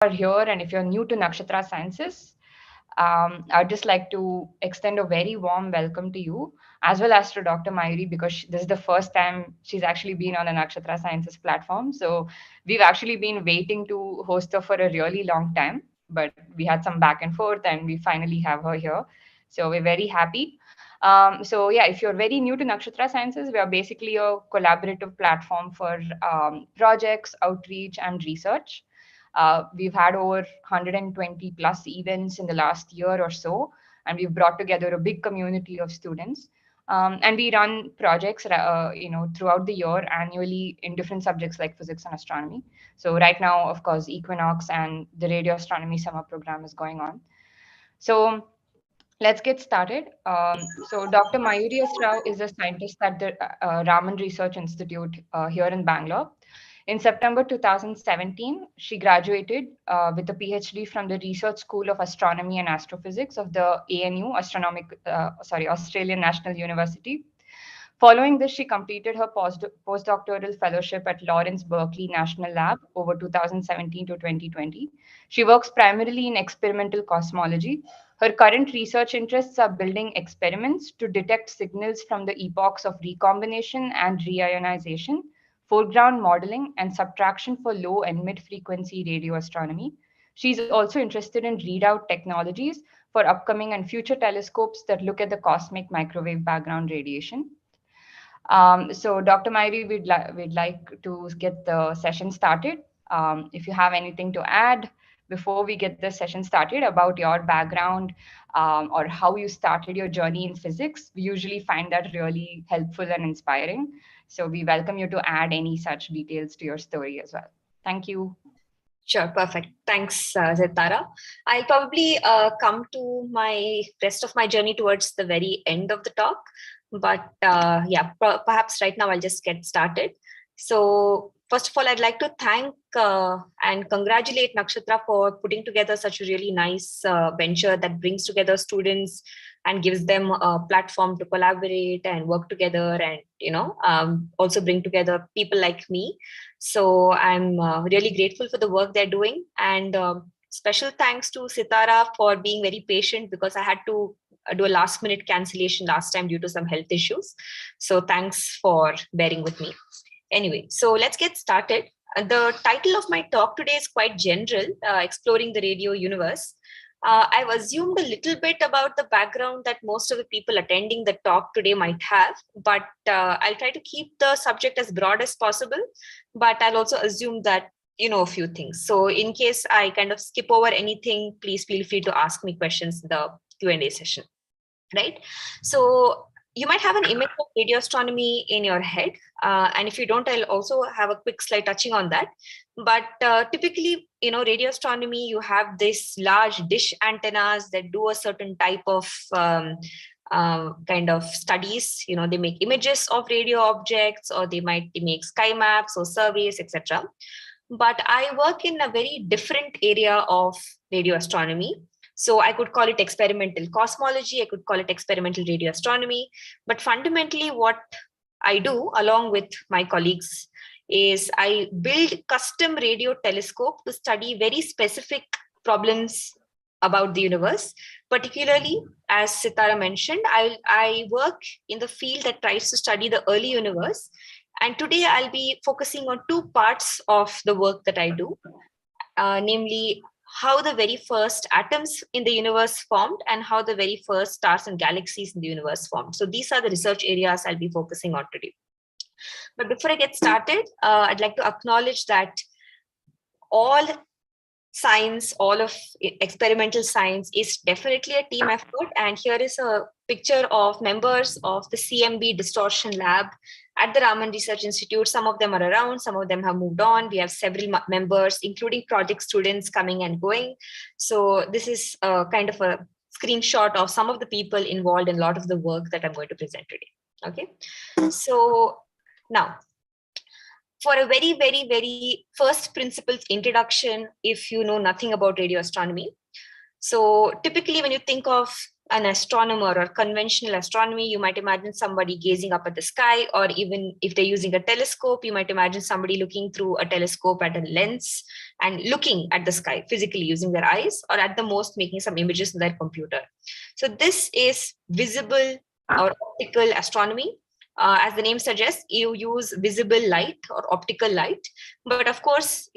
are here and if you're new to Nakshatra Sciences, I'd just like to extend a very warm welcome to you, as well as to Dr. Mayuri, because this is the first time she's actually been on a Nakshatra Sciences platform. So we've actually been waiting to host her for a really long time, but we had some back and forth and we finally have her here. So we're very happy. So yeah, if you're very new to Nakshatra Sciences, we are basically a collaborative platform for projects, outreach, and research. We've had over 120 plus events in the last year or so, and we've brought together a big community of students. And we run projects, throughout the year annually in different subjects like physics and astronomy. So right now, of course, Equinox and the radio astronomy summer program is going on. So let's get started. So Dr. Mayuri Rao is a scientist at the Raman Research Institute here in Bangalore. In September 2017, she graduated with a PhD from the Research School of Astronomy and Astrophysics of the ANU, Australian National University. Following this, she completed her postdoctoral fellowship at Lawrence Berkeley National Lab over 2017 to 2020. She works primarily in experimental cosmology. Her current research interests are building experiments to detect signals from the epochs of recombination and reionization, foreground modeling, and subtraction for low and mid frequency radio astronomy. She's also interested in readout technologies for upcoming and future telescopes that look at the cosmic microwave background radiation. So, Dr. Mayuri, we'd like to get the session started. If you have anything to add before we get the session started about your background or how you started your journey in physics, we usually find that really helpful and inspiring. So, we welcome you to add any such details to your story as well. Thank you. Sure, perfect. Thanks, Zetara. I'll probably come to my rest of my journey towards the very end of the talk. But perhaps right now I'll just get started. So first of all, I'd like to thank and congratulate Nakshatra for putting together such a really nice venture that brings together students and gives them a platform to collaborate and work together and, also bring together people like me. So I'm really grateful for the work they're doing. And special thanks to Sitara for being very patient because I had to do a last minute cancellation last time due to some health issues. So thanks for bearing with me. Anyway, so let's get started. The title of my talk today is quite general, exploring the radio universe. I've assumed a little bit about the background that most of the people attending the talk today might have, but I'll try to keep the subject as broad as possible, but I'll also assume that you know a few things. So in case I kind of skip over anything, please feel free to ask me questions in the Q&A session, right? So you might have an image of radio astronomy in your head. And if you don't, I'll also have a quick slide touching on that. But typically, radio astronomy, you have this large dish antennas that do a certain type of kind of studies. They make images of radio objects, or they make sky maps or surveys, etc. But I work in a very different area of radio astronomy. So I could call it experimental cosmology, I could call it experimental radio astronomy. But fundamentally, what I do along with my colleagues is I build custom radio telescope to study very specific problems about the universe. Particularly, as Sitara mentioned, I work in the field that tries to study the early universe. And today I'll be focusing on two parts of the work that I do, namely how the very first atoms in the universe formed and how the very first stars and galaxies in the universe formed. So these are the research areas I'll be focusing on today. But before I get started, I'd like to acknowledge that all science, all of experimental science is definitely a team effort. And here is a picture of members of the CMB distortion lab at the Raman Research Institute. Some of them are around, some of them have moved on. We have several members, including project students coming and going. So this is a kind of a screenshot of some of the people involved in a lot of the work that I'm going to present today. Okay, so now, for a very, very, very first principles introduction, if you know nothing about radio astronomy. So typically when you think of an astronomer or conventional astronomy, you might imagine somebody gazing up at the sky, or even if they're using a telescope, you might imagine somebody looking through a telescope at a lens and looking at the sky physically using their eyes, or at the most making some images in their computer. So this is visible or optical astronomy. As the name suggests, you use visible light or optical light. But of course,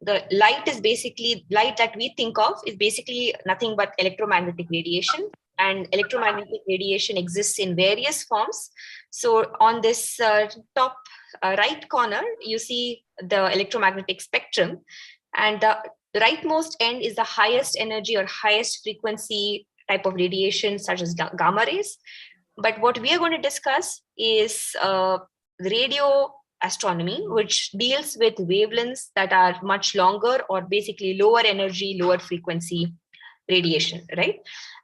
the light is basically, light that we think of is basically nothing but electromagnetic radiation, and electromagnetic radiation exists in various forms. So on this top right corner, you see the electromagnetic spectrum, and the rightmost end is the highest energy or highest frequency type of radiation, such as gamma rays. But what we are going to discuss is radio astronomy, which deals with wavelengths that are much longer, or basically lower energy, lower frequency radiation, right?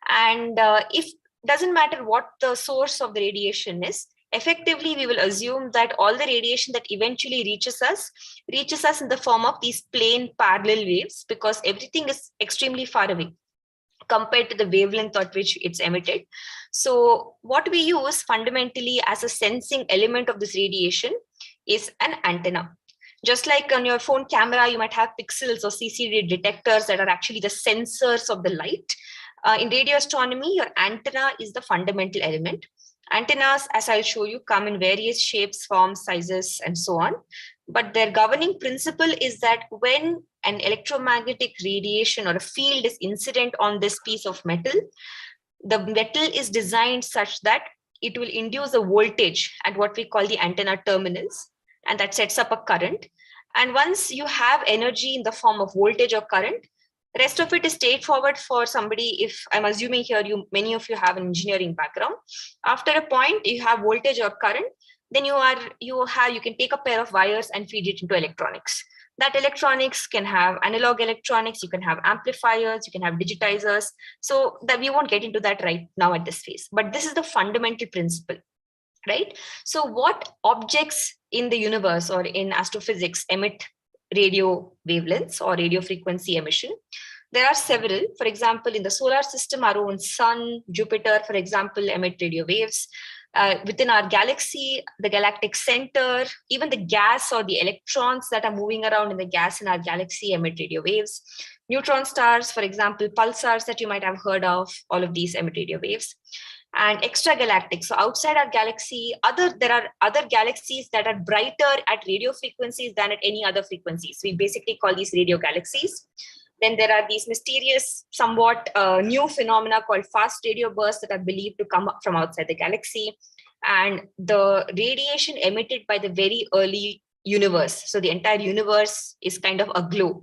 And if doesn't matter what the source of the radiation is, effectively we will assume that all the radiation that eventually reaches us in the form of these plain parallel waves, because everything is extremely far away compared to the wavelength at which it's emitted. So what we use fundamentally as a sensing element of this radiation is an antenna. Just like on your phone camera, you might have pixels or CCD detectors that are actually the sensors of the light. In radio astronomy, your antenna is the fundamental element. Antennas, as I'll show you, come in various shapes, forms, sizes, and so on. But their governing principle is that when an electromagnetic radiation or a field is incident on this piece of metal, the metal is designed such that it will induce a voltage at what we call the antenna terminals, and that sets up a current. And once you have energy in the form of voltage or current, rest of it is straightforward for somebody. If I'm assuming here, many of you have an engineering background. After a point, you have voltage or current, then you can take a pair of wires and feed it into electronics. That electronics can have analog electronics, you can have amplifiers, you can have digitizers. So that we won't get into that right now at this phase, but this is the fundamental principle, right? So what objects in the universe or in astrophysics emit radio wavelengths or radio frequency emission? There are several. For example, in the solar system, our own sun, Jupiter, for example, emit radio waves. Within our galaxy, the galactic center, even the gas or the electrons that are moving around in the gas in our galaxy emit radio waves. Neutron stars, for example, pulsars that you might have heard of, all of these emit radio waves. And extragalactic, so outside our galaxy, there are other galaxies that are brighter at radio frequencies than at any other frequencies. We basically call these radio galaxies. Then there are these mysterious, somewhat new phenomena called fast radio bursts that are believed to come up from outside the galaxy. And the radiation emitted by the very early universe. So the entire universe is kind of aglow.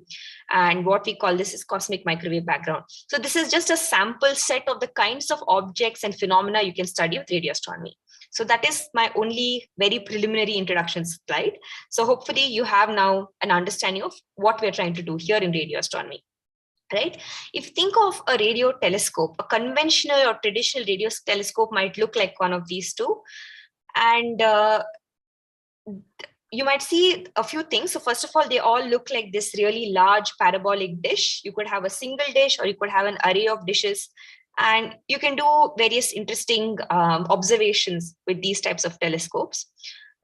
And what we call this is cosmic microwave background. So this is just a sample set of the kinds of objects and phenomena you can study with radio astronomy. So that is my only very preliminary introduction slide. So hopefully you have now an understanding of what we're trying to do here in radio astronomy. Right? If you think of a radio telescope, a conventional or traditional radio telescope might look like one of these two. And you might see a few things. So first of all, they all look like this really large parabolic dish. You could have a single dish, or you could have an array of dishes. And you can do various interesting observations with these types of telescopes.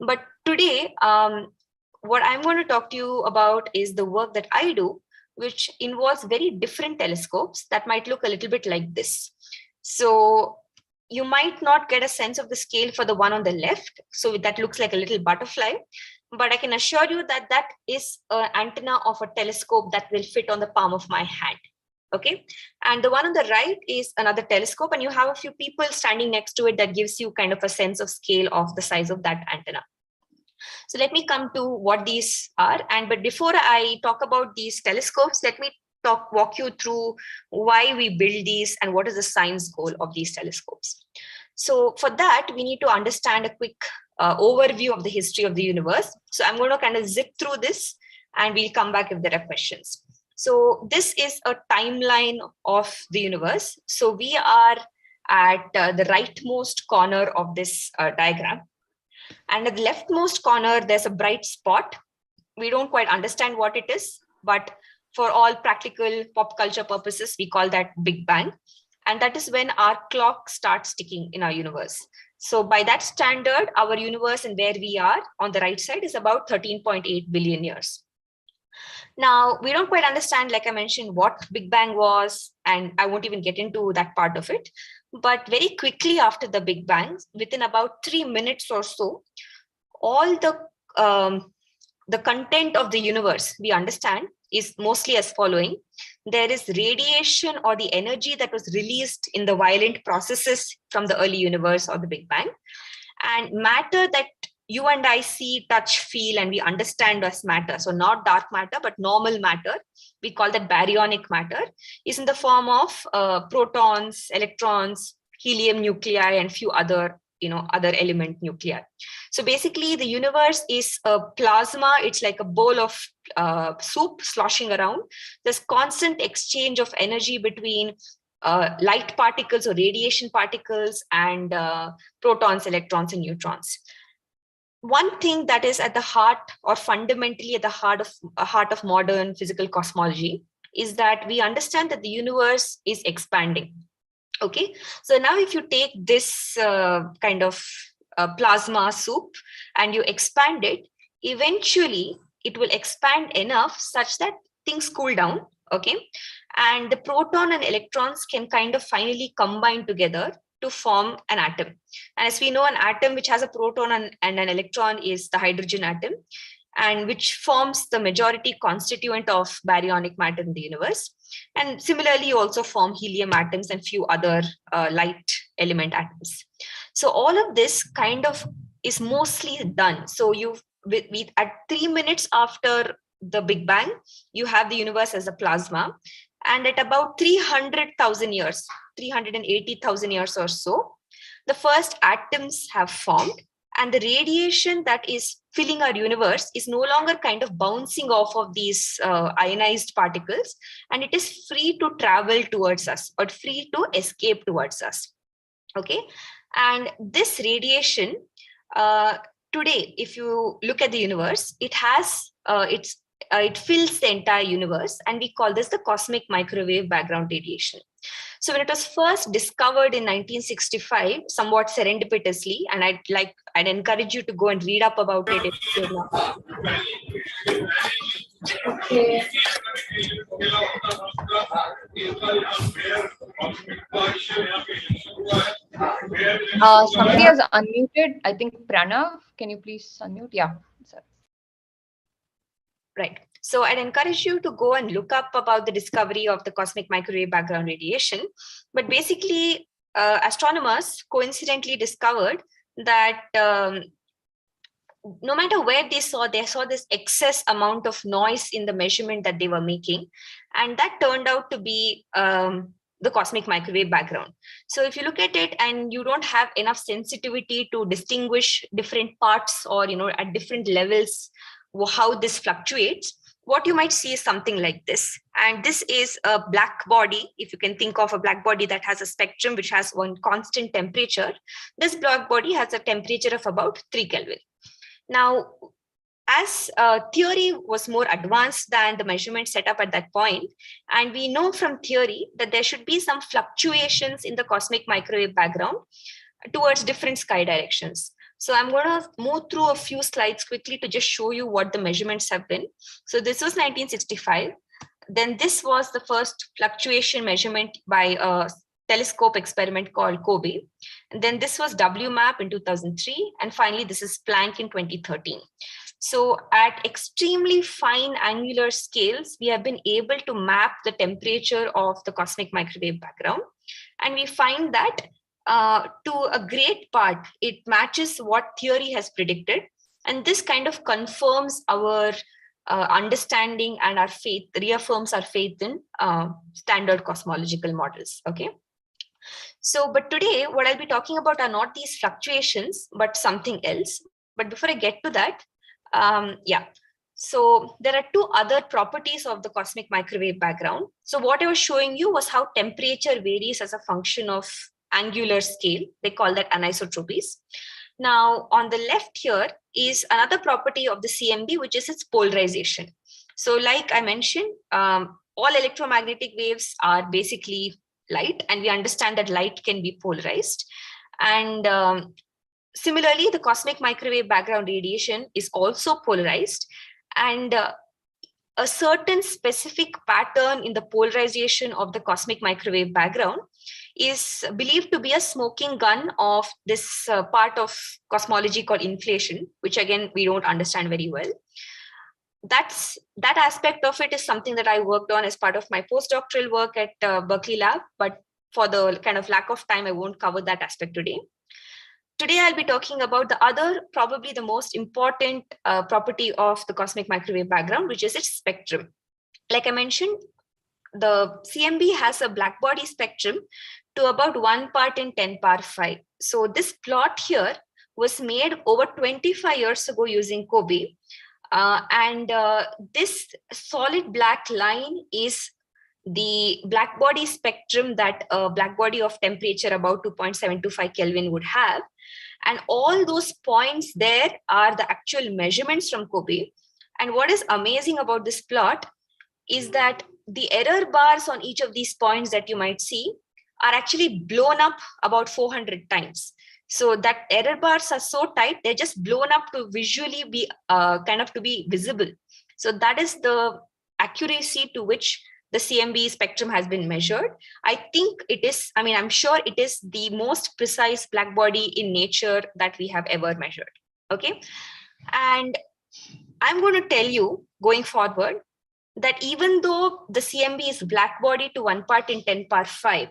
But today, what I'm going to talk to you about is the work that I do, which involves very different telescopes that might look a little bit like this. So you might not get a sense of the scale for the one on the left. So that looks like a little butterfly, but I can assure you that that is an antenna of a telescope that will fit on the palm of my hand. Okay. And the one on the right is another telescope, and you have a few people standing next to it that gives you kind of a sense of scale of the size of that antenna. So let me come to what these are. But before I talk about these telescopes, let me walk you through why we build these and what is the science goal of these telescopes. So for that, we need to understand a quick overview of the history of the universe. So I'm going to kind of zip through this, and we'll come back if there are questions. So this is a timeline of the universe. So we are at the rightmost corner of this diagram. And at the leftmost corner, there's a bright spot. We don't quite understand what it is, but for all practical pop culture purposes, we call that Big Bang. And that is when our clock starts ticking in our universe. So by that standard, our universe and where we are on the right side is about 13.8 billion years. Now, we don't quite understand, like I mentioned, what Big Bang was, and I won't even get into that part of it. But very quickly after the Big Bang, within about 3 minutes or so, all the content of the universe we understand is mostly as following. There is radiation, or the energy that was released in the violent processes from the early universe or the Big Bang, and matter that you and I see, touch, feel, and we understand as matter. So not dark matter, but normal matter. We call that baryonic matter, is in the form of protons, electrons, helium nuclei, and few other other element nuclei. So basically the universe is a plasma. It's like a bowl of soup sloshing around. There's constant exchange of energy between light particles or radiation particles and protons, electrons, and neutrons. One thing that is at the heart, or fundamentally at the heart of modern physical cosmology, is that we understand that the universe is expanding. Okay, so now if you take this kind of plasma soup and you expand it, eventually it will expand enough such that things cool down. Okay, and the proton and electrons can kind of finally combine together to form an atom. And as we know, an atom which has a proton and an electron is the hydrogen atom, and which forms the majority constituent of baryonic matter in the universe. And similarly, you also form helium atoms and few other light element atoms. So all of this kind of is mostly done. So at 3 minutes after the Big Bang, you have the universe as a plasma. And at about 300,000 years, 380,000 years or so, the first atoms have formed, and the radiation that is filling our universe is no longer kind of bouncing off of these ionized particles, and it is free to travel towards us or free to escape towards us. Okay, and this radiation today, if you look at the universe, it has it fills the entire universe, and we call this the cosmic microwave background radiation. So when it was first discovered in 1965, somewhat serendipitously, and I'd encourage you to go and read up about it. Okay. Somebody has unmuted. I think Pranav. Can you please unmute? Yeah. Sir. Right. So I'd encourage you to go and look up about the discovery of the cosmic microwave background radiation. But basically, astronomers coincidentally discovered that no matter where they saw this excess amount of noise in the measurement that they were making. And that turned out to be the cosmic microwave background. So if you look at it and you don't have enough sensitivity to distinguish different parts or, at different levels, how this fluctuates, what you might see is something like this. And this is a black body. If you can think of a black body that has a spectrum which has one constant temperature, this black body has a temperature of about 3 Kelvin. Now, as theory was more advanced than the measurement set up at that point, and we know from theory that there should be some fluctuations in the cosmic microwave background towards different sky directions. So I'm going to move through a few slides quickly to just show you what the measurements have been. So this was 1965. Then this was the first fluctuation measurement by a telescope experiment called COBE. And then this was WMAP in 2003. And finally, this is Planck in 2013. So at extremely fine angular scales, we have been able to map the temperature of the cosmic microwave background. And we find that to a great part, it matches what theory has predicted. And this kind of confirms our understanding and our faith, reaffirms our faith in standard cosmological models. Okay. So, but today, what I'll be talking about are not these fluctuations, but something else. But before I get to that, so there are two other properties of the cosmic microwave background. So what I was showing you was how temperature varies as a function of angular scale. They call that anisotropies. Now, on the left here is another property of the CMB, which is its polarization. So like I mentioned, all electromagnetic waves are basically light, and we understand that light can be polarized. And similarly, the cosmic microwave background radiation is also polarized, and a certain specific pattern in the polarization of the cosmic microwave background is believed to be a smoking gun of this part of cosmology called inflation, which again we don't understand very well. That aspect of it is something that I worked on as part of my postdoctoral work at Berkeley Lab, but for the kind of lack of time, I won't cover that aspect today. Today, I'll be talking about the other, probably the most important property of the cosmic microwave background, which is its spectrum. Like I mentioned, the CMB has a black body spectrum to about 1 part in 10 power 5. So this plot here was made over 25 years ago using COBE. This solid black line is the black body spectrum that a black body of temperature about 2.725 Kelvin would have. And all those points there are the actual measurements from COBE. And what is amazing about this plot is that the error bars on each of these points that you might see are actually blown up about 400 times. So that error bars are so tight, they're just blown up to visually be to be visible. So that is the accuracy to which the CMB spectrum has been measured. I think it is, I'm sure it is the most precise black body in nature that we have ever measured. Okay. And I'm going to tell you going forward that even though the CMB is black body to 1 part in 10 power 5,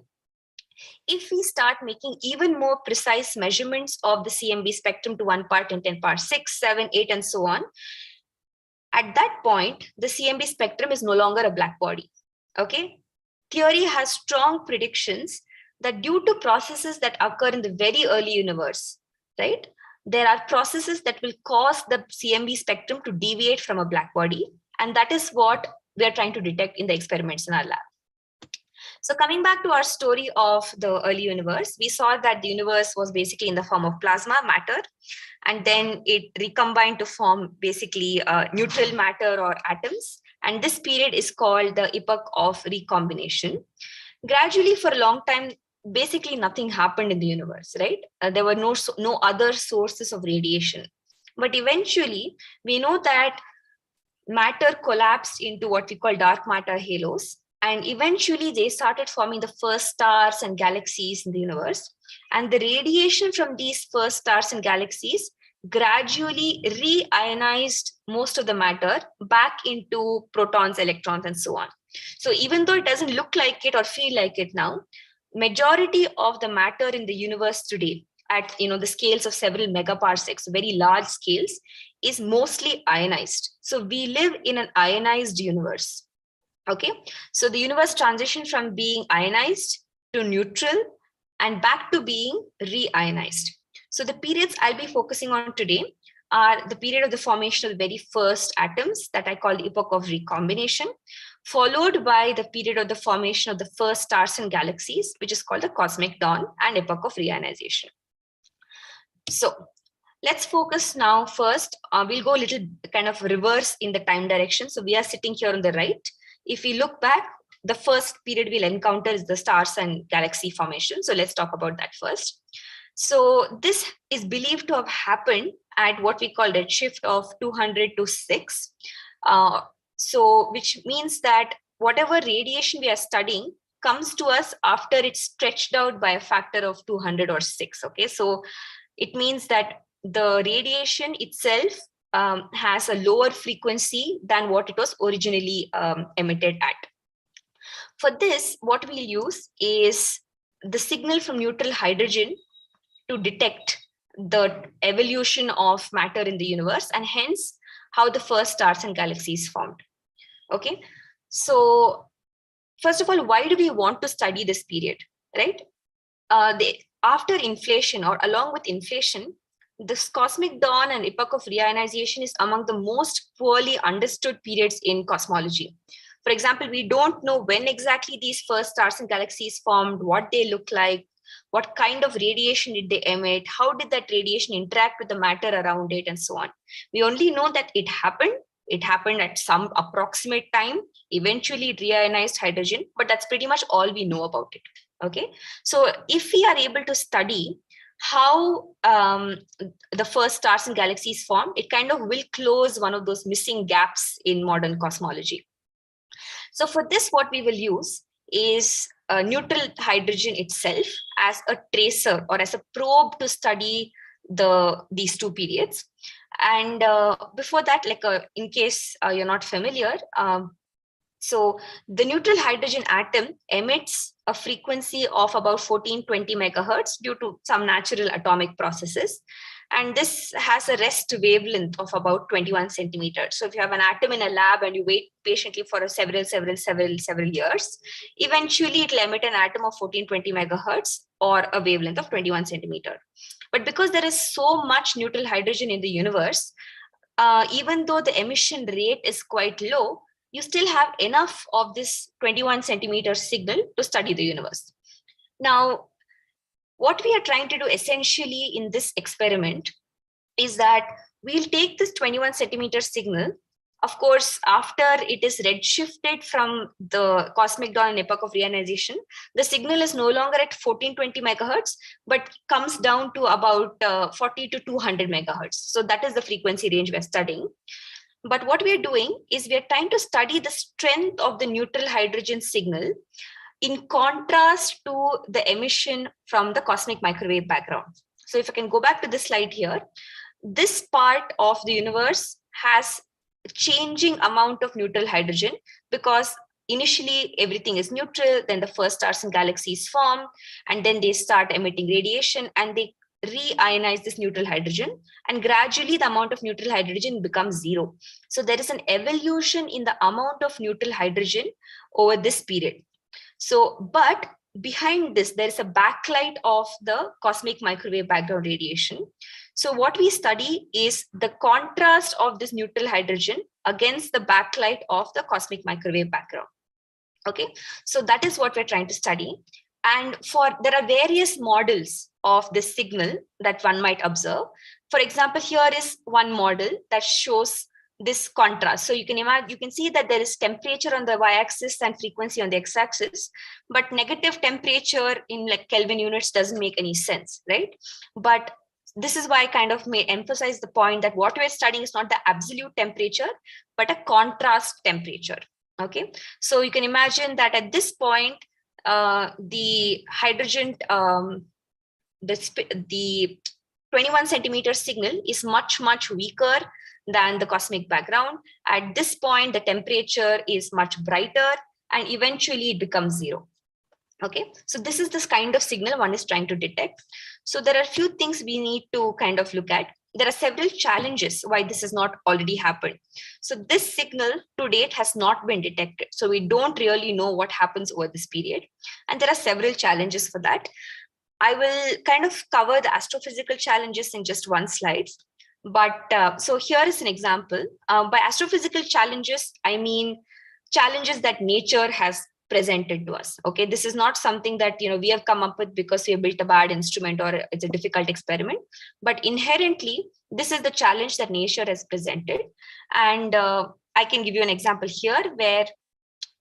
if we start making even more precise measurements of the CMB spectrum to 1 part in 10 power 6, 7, 8, and so on, at that point, the CMB spectrum is no longer a black body. Okay, theory has strong predictions that due to processes that occur in the very early universe, right, there are processes that will cause the CMB spectrum to deviate from a black body. And that is what we are trying to detect in the experiments in our lab. So coming back to our story of the early universe, we saw that the universe was basically in the form of plasma matter, and then it recombined to form basically neutral matter or atoms. And this period is called the epoch of recombination. Gradually, for a long time, basically nothing happened in the universe, right? There were no other sources of radiation. But eventually, we know that matter collapsed into what we call dark matter halos. And eventually, they started forming the first stars and galaxies in the universe. And the radiation from these first stars and galaxies gradually reionized most of the matter back into protons, electrons, and so on. So even though it doesn't look like it or feel like it now, majority of the matter in the universe today at the scales of several megaparsecs, very large scales, is mostly ionized. So we live in an ionized universe. Okay, so the universe transitioned from being ionized to neutral and back to being reionized. So the periods I'll be focusing on today are the period of the formation of the very first atoms that I call the epoch of recombination, followed by the period of the formation of the first stars and galaxies, which is called the cosmic dawn, and epoch of reionization. So let's focus now first. We'll go a little kind of reverse in the time direction. So we are sitting here on the right. If we look back, the first period we'll encounter is the stars and galaxy formation. So let's talk about that first. So this is believed to have happened at what we call redshift of 200 to 6. So which means that whatever radiation we are studying comes to us after it's stretched out by a factor of 200 or 6. Okay, so it means that the radiation itself has a lower frequency than what it was originally emitted at. For this, what we'll use is the signal from neutral hydrogen to detect the evolution of matter in the universe, and hence how the first stars and galaxies formed. Okay, so first of all, why do we want to study this period, right? After inflation, or along with inflation, this cosmic dawn and epoch of reionization is among the most poorly understood periods in cosmology. For example, we don't know when exactly these first stars and galaxies formed, what they look like, what kind of radiation did they emit, how did that radiation interact with the matter around it, and so on. We only know that it happened. It happened at some approximate time, eventually reionized hydrogen, but that's pretty much all we know about it. Okay, so if we are able to study how the first stars and galaxies formed, it kind of will close one of those missing gaps in modern cosmology. So for this, what we will use is neutral hydrogen itself as a tracer or as a probe to study these two periods. And before that, like in case you're not familiar, so the neutral hydrogen atom emits a frequency of about 1420 megahertz due to some natural atomic processes. And this has a rest wavelength of about 21 centimeters. So if you have an atom in a lab and you wait patiently for several years, eventually it will emit an atom of 1420 megahertz or a wavelength of 21 centimeter. But because there is so much neutral hydrogen in the universe, even though the emission rate is quite low, you still have enough of this 21 centimeter signal to study the universe. Now, what we are trying to do essentially in this experiment is that we'll take this 21 centimeter signal. Of course, after it is redshifted from the cosmic dawn and epoch of reionization, the signal is no longer at 1420 megahertz, but comes down to about 40 to 200 megahertz. So that is the frequency range we're studying. But what we're doing is we're trying to study the strength of the neutral hydrogen signal in contrast to the emission from the cosmic microwave background. So if I can go back to this slide here, this part of the universe has a changing amount of neutral hydrogen because initially everything is neutral, then the first stars and galaxies form, and then they start emitting radiation and they reionize this neutral hydrogen, and gradually the amount of neutral hydrogen becomes zero. So there is an evolution in the amount of neutral hydrogen over this period. So, but behind this, there is a backlight of the cosmic microwave background radiation. So what we study is the contrast of this neutral hydrogen against the backlight of the cosmic microwave background. Okay, so that is what we're trying to study. And there are various models of this signal that one might observe. For example, here is one model that shows this contrast. So you can imagine, you can see that there is temperature on the y-axis and frequency on the x-axis, but negative temperature in like Kelvin units doesn't make any sense, right? But this is why I kind of may emphasize the point that what we're studying is not the absolute temperature, but a contrast temperature. Okay, so you can imagine that at this point, the hydrogen, the 21 centimeter signal is much weaker than the cosmic background. At this point, the temperature is much brighter and eventually it becomes zero. Okay, so this is this kind of signal one is trying to detect. So there are a few things we need to kind of look at. There are several challenges why this has not already happened. So this signal to date has not been detected. So we don't really know what happens over this period. And there are several challenges for that. I will kind of cover the astrophysical challenges in just one slide. But so here is an example. By astrophysical challenges, I mean challenges that nature has presented to us. Okay, this is not something that we have come up with because we have built a bad instrument or it's a difficult experiment, but inherently this is the challenge that nature has presented. And I can give you an example here where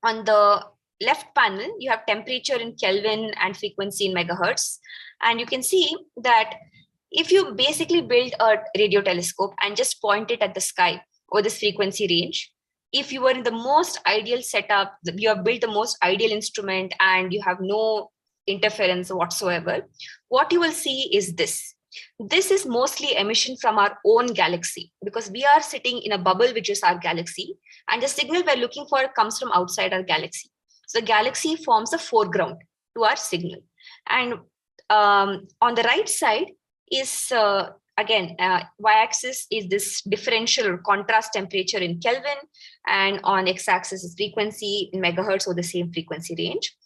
on the left panel you have temperature in Kelvin and frequency in megahertz, and you can see that if you basically build a radio telescope and just point it at the sky or this frequency range, if you were in the most ideal setup, you have built the most ideal instrument and you have no interference whatsoever, what you will see is this. This is mostly emission from our own galaxy because we are sitting in a bubble, which is our galaxy, and the signal we're looking for comes from outside our galaxy. So the galaxy forms a foreground to our signal. And on the right side is again, y-axis is this differential or contrast temperature in Kelvin, and on x-axis is frequency in megahertz or the same frequency range.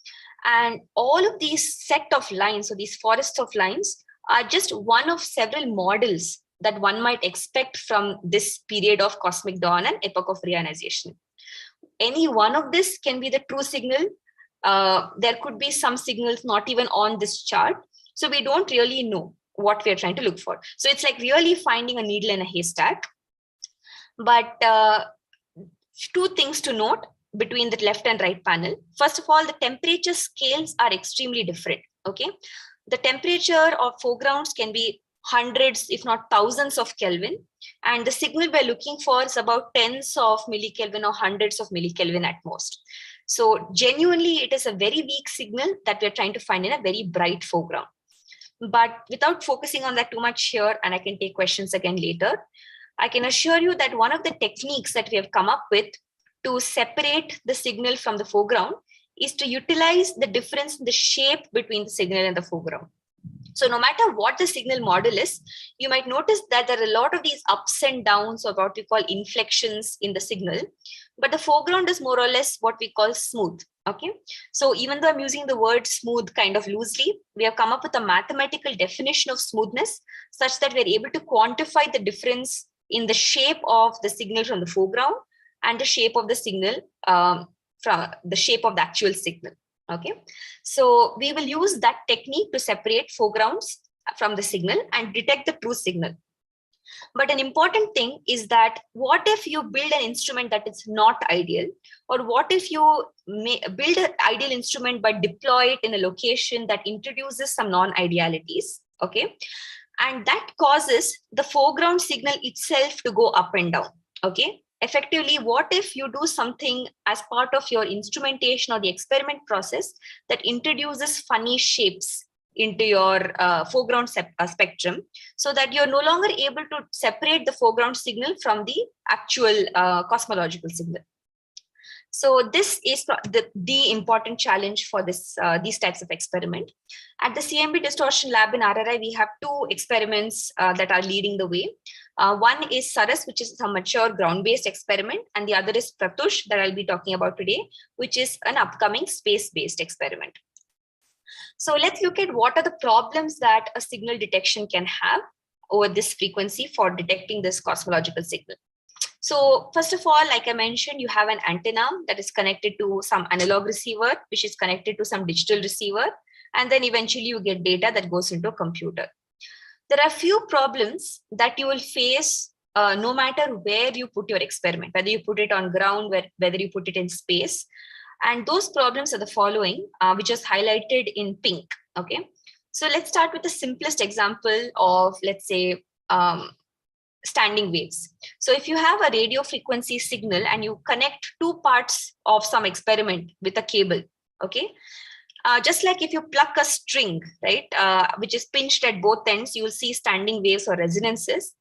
And all of these set of lines, so these forests of lines, are just one of several models that one might expect from this period of cosmic dawn and epoch of reionization. Any one of this can be the true signal. There could be some signals not even on this chart. So we don't really know what we're trying to look for. So it's like really finding a needle in a haystack. But two things to note. between the left and right panel. First of all, the temperature scales are extremely different. Okay, the temperature of foregrounds can be hundreds, if not thousands of Kelvin, and the signal we're looking for is about tens of millikelvin or hundreds of millikelvin at most. So genuinely, it is a very weak signal that we're trying to find in a very bright foreground. But without focusing on that too much here, and I can take questions again later, I can assure you that one of the techniques that we have come up with to separate the signal from the foreground is to utilize the difference in the shape between the signal and the foreground. So no matter what the signal model is, you might notice that there are a lot of these ups and downs, or what we call inflections in the signal, but the foreground is more or less what we call smooth. Okay, so even though I'm using the word smooth kind of loosely, we have come up with a mathematical definition of smoothness such that we're able to quantify the difference in the shape of the signal from the foreground and the shape of the signal from the shape of the actual signal. Okay, so we will use that technique to separate foregrounds from the signal and detect the true signal. But an important thing is that what if you build an instrument that is not ideal, or what if you build an ideal instrument but deploy it in a location that introduces some non-idealities, okay? And that causes the foreground signal itself to go up and down, okay? Effectively, what if you do something as part of your instrumentation or the experiment process that introduces funny shapes into your foreground spectrum, so that you're no longer able to separate the foreground signal from the actual cosmological signal. So this is the important challenge for this these types of experiment. At the CMB Distortion Lab in RRI, we have two experiments that are leading the way. One is Saras, which is a mature ground-based experiment, and the other is Pratush, that I'll be talking about today, which is an upcoming space-based experiment. So let's look at what are the problems that a signal detection can have over this frequency for detecting this cosmological signal. So first of all, like I mentioned, you have an antenna that is connected to some analog receiver, which is connected to some digital receiver, and then eventually you get data that goes into a computer. There are a few problems that you will face no matter where you put your experiment, whether you put it on ground, whether you put it in space. And those problems are the following, which is highlighted in pink. Okay, so let's start with the simplest example of, let's say, standing waves. So if you have a radio frequency signal and you connect two parts of some experiment with a cable, okay, just like if you pluck a string, right, which is pinched at both ends, you will see standing waves or resonances.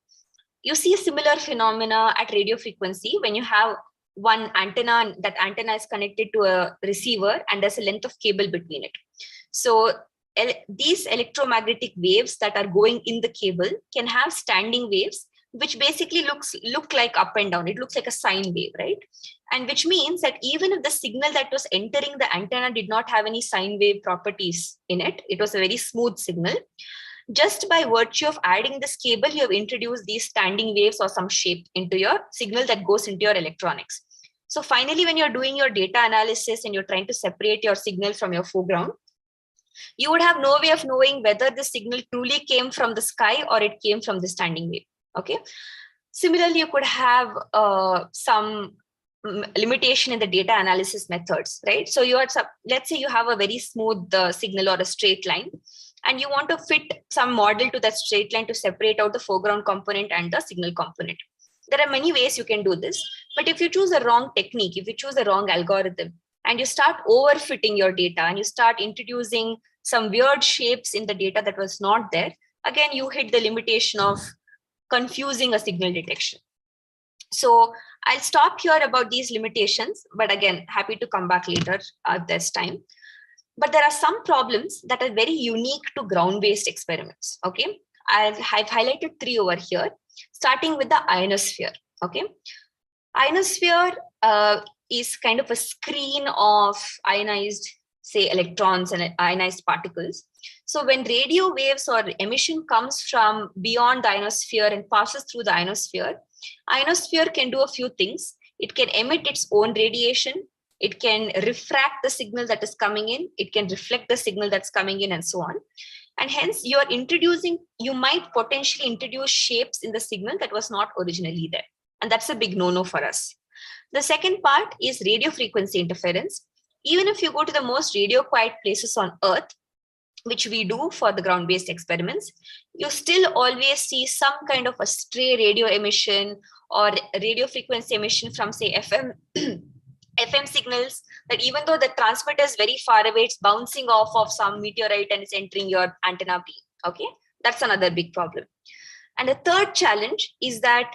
You see a similar phenomena at radio frequency when you have one antenna, that antenna is connected to a receiver and there's a length of cable between it. So these electromagnetic waves that are going in the cable can have standing waves, which basically look like up and down. It looks like a sine wave, right? And which means that even if the signal that was entering the antenna did not have any sine wave properties in it, it was a very smooth signal. Just by virtue of adding this cable, you have introduced these standing waves or some shape into your signal that goes into your electronics. So finally, when you're doing your data analysis and you're trying to separate your signal from your foreground, you would have no way of knowing whether the signal truly came from the sky or it came from the standing wave. Okay. Similarly, you could have some limitation in the data analysis methods, right? So you are, let's say you have a very smooth signal or a straight line, and you want to fit some model to that straight line to separate out the foreground component and the signal component. There are many ways you can do this, but if you choose a wrong technique, if you choose a wrong algorithm, and you start overfitting your data and you start introducing some weird shapes in the data that was not there, again, you hit the limitation of confusing a signal detection. So I'll stop here about these limitations, but again, happy to come back later at this time. But there are some problems that are very unique to ground-based experiments. Okay, I've highlighted three over here, starting with the ionosphere. Okay, ionosphere is kind of a screen of ionized, say, electrons and ionized particles. So when radio waves or emission comes from beyond the ionosphere and passes through the ionosphere can do a few things. It can emit its own radiation. It can refract the signal that is coming in. It can reflect the signal that's coming in, and so on. And hence you might potentially introduce shapes in the signal that was not originally there. And that's a big no-no for us. The second part is radio frequency interference. Even if you go to the most radio quiet places on Earth, which we do for the ground-based experiments, you still always see some kind of a stray radio emission or radio frequency emission from, say, FM, FM signals, that even though the transmitter is very far away, it's bouncing off of some meteorite and it's entering your antenna beam. Okay, that's another big problem. And the third challenge is that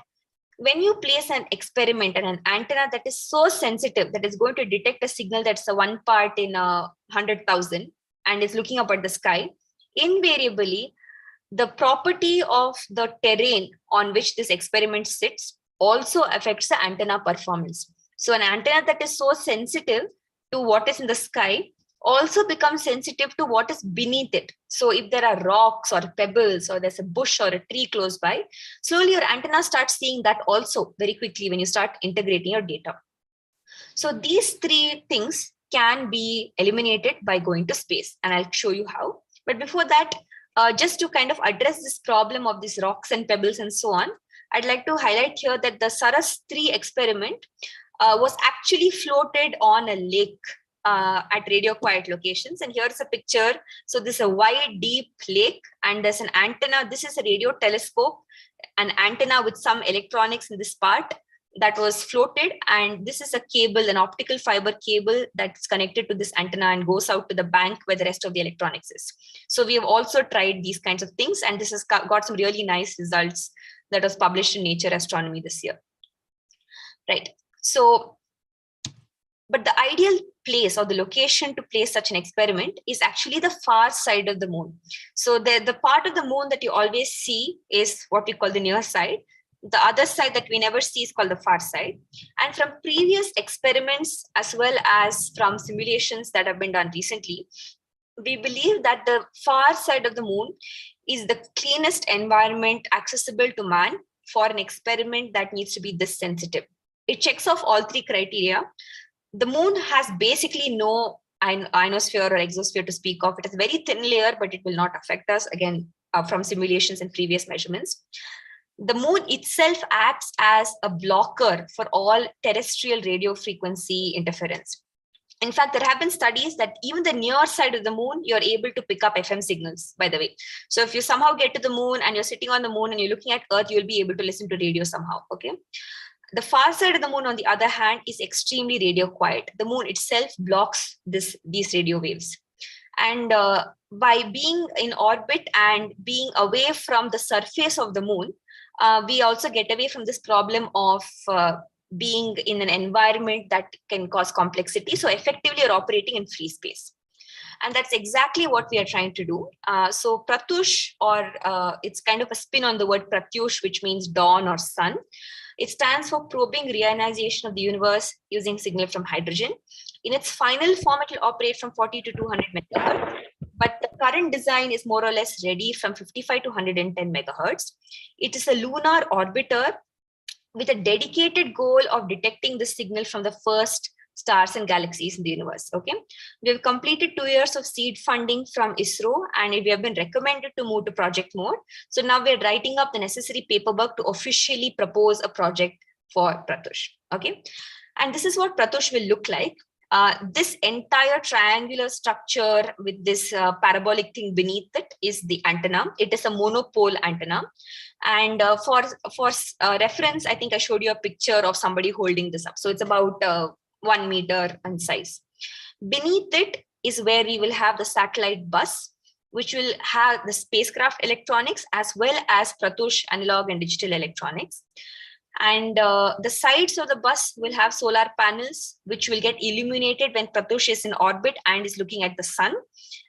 when you place an experiment and an antenna that is so sensitive that is going to detect a signal that's a 1 part in 100,000 and is looking up at the sky, invariably, the property of the terrain on which this experiment sits also affects the antenna performance. So an antenna that is so sensitive to what is in the sky also becomes sensitive to what is beneath it. So if there are rocks or pebbles or there's a bush or a tree close by, slowly your antenna starts seeing that also very quickly when you start integrating your data. So these three things can be eliminated by going to space, and I'll show you how. But before that, just to kind of address this problem of these rocks and pebbles and so on, I'd like to highlight here that the Saras-3 experiment was actually floated on a lake at radio quiet locations. And here's a picture. So this is a wide, deep lake, and there's an antenna. This is a radio telescope, an antenna with some electronics in this part that was floated. And this is a cable, an optical fiber cable that's connected to this antenna and goes out to the bank where the rest of the electronics is. So we have also tried these kinds of things, and this has got some really nice results that was published in Nature Astronomy this year. Right. So, but the ideal place or the location to place such an experiment is actually the far side of the moon. So the part of the moon that you always see is what we call the near side. The other side that we never see is called the far side. And from previous experiments, as well as from simulations that have been done recently, we believe that the far side of the moon is the cleanest environment accessible to man for an experiment that needs to be this sensitive. It checks off all three criteria. The moon has basically no ionosphere or exosphere to speak of. It has a very thin layer, but it will not affect us, again, from simulations and previous measurements. The moon itself acts as a blocker for all terrestrial radio frequency interference. In fact, there have been studies that even the near side of the moon, you're able to pick up FM signals, by the way. So if you somehow get to the moon and you're sitting on the moon and you're looking at Earth, you'll be able to listen to radio somehow, okay? The far side of the moon, on the other hand, is extremely radio quiet. The moon itself blocks these radio waves. And by being in orbit and being away from the surface of the moon, we also get away from this problem of being in an environment that can cause complexity. So effectively, you're operating in free space. And that's exactly what we are trying to do. So Pratush, or it's kind of a spin on the word Pratyush, which means dawn or sun. It stands for probing reionization of the universe using signal from hydrogen. In its final form, it will operate from 40 to 200 megahertz. But the current design is more or less ready from 55 to 110 megahertz. It is a lunar orbiter with a dedicated goal of detecting the signal from the first stars and galaxies in the universe. Okay, we have completed 2 years of seed funding from ISRO, and we have been recommended to move to project mode. So now we're writing up the necessary paperwork to officially propose a project for Pratush. Okay, and this is what Pratush will look like. This entire triangular structure with this parabolic thing beneath it is the antenna. It is a monopole antenna. And for reference, I think I showed you a picture of somebody holding this up. So it's about 1 meter in size. Beneath it is where we will have the satellite bus, which will have the spacecraft electronics as well as Pratush analog and digital electronics. And the sides of the bus will have solar panels, which will get illuminated when Pratush is in orbit and is looking at the sun.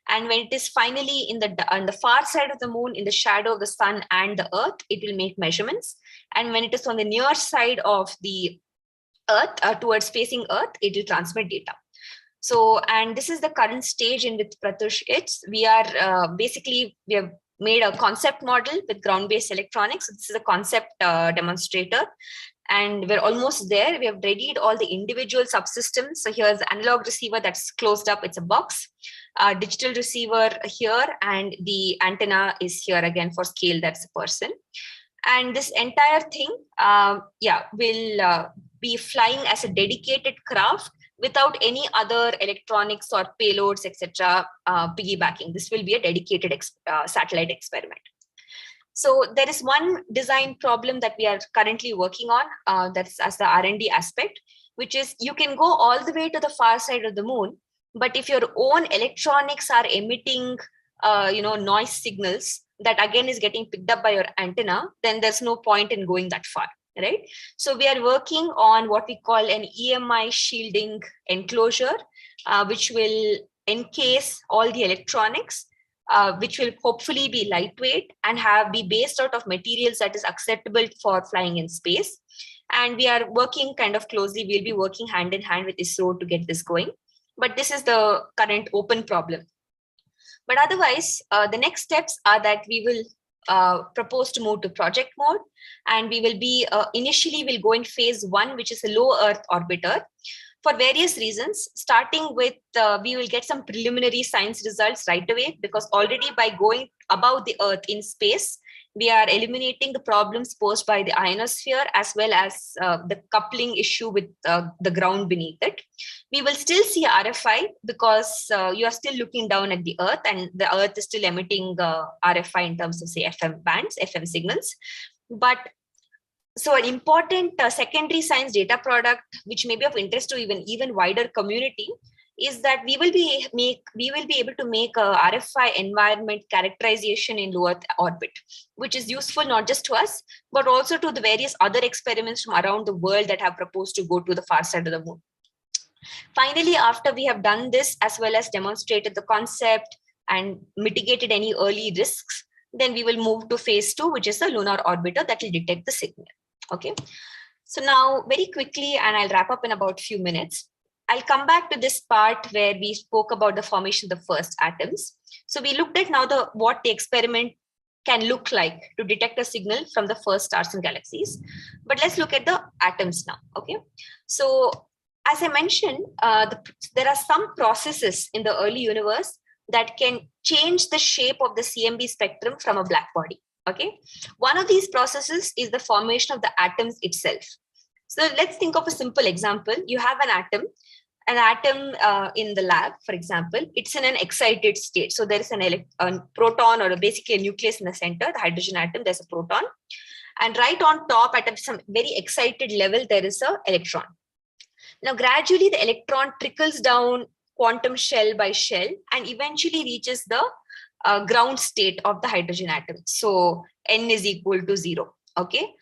And when it is finally on the far side of the moon, in the shadow of the sun and the Earth, it will make measurements. And when it is on the near side of the Earth, towards facing Earth, it will transmit data. So, and this is the current stage in which Pratush is. We are we have made a concept model with ground-based electronics. This is a concept demonstrator, and we're almost there. We have readied all the individual subsystems. So here's the analog receiver that's closed up. It's a box. Digital receiver here, and the antenna is here again for scale. That's a person. And this entire thing, will be flying as a dedicated craft without any other electronics or payloads, etc., piggybacking. This will be a dedicated satellite experiment. So there is one design problem that we are currently working on, that's as the R&D aspect, which is you can go all the way to the far side of the moon, but if your own electronics are emitting noise signals that again is getting picked up by your antenna, then there's no point in going that far, right? So we are working on what we call an EMI shielding enclosure, which will encase all the electronics, which will hopefully be lightweight and be based out of materials that is acceptable for flying in space. And we are working kind of closely. We'll be working hand in hand with ISRO to get this going. But this is the current open problem. But otherwise, the next steps are that we will propose to move to project mode, and we will be initially we'll go in phase 1, which is a low Earth orbiter, for various reasons. Starting with we will get some preliminary science results right away, because already by going above the Earth in space, we are eliminating the problems posed by the ionosphere as well as the coupling issue with the ground beneath it. We will still see RFI because you are still looking down at the Earth, and the Earth is still emitting RFI in terms of, say, FM bands, FM signals. But so an important secondary science data product, which may be of interest to even wider community, is that we will be able to make a RFI environment characterization in low Earth orbit, which is useful not just to us, but also to the various other experiments from around the world that have proposed to go to the far side of the moon. Finally, after we have done this, as well as demonstrated the concept and mitigated any early risks, then we will move to phase 2, which is a lunar orbiter that will detect the signal. Okay. So now very quickly, and I'll wrap up in about a few minutes, I'll come back to this part where we spoke about the formation of the first atoms. So we looked at now what the experiment can look like to detect a signal from the first stars and galaxies. But let's look at the atoms now. Okay. So as I mentioned, there are some processes in the early universe that can change the shape of the CMB spectrum from a black body. Okay. One of these processes is the formation of the atoms itself. So let's think of a simple example. You have an atom in the lab, for example. It's in an excited state. So there is a proton, or basically a nucleus in the center, the hydrogen atom, there's a proton. And right on top at some very excited level, there is an electron. Now, gradually the electron trickles down quantum shell by shell and eventually reaches the ground state of the hydrogen atom. So n is equal to 0. Okay.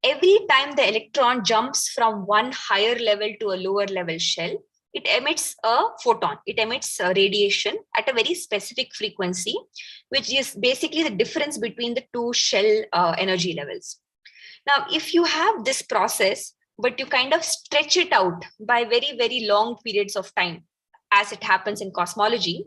Every time the electron jumps from one higher level to a lower level shell, it emits a photon. It emits a radiation at a very specific frequency, which is basically the difference between the two shell energy levels. Now, if you have this process, but you kind of stretch it out by very, very long periods of time, as it happens in cosmology,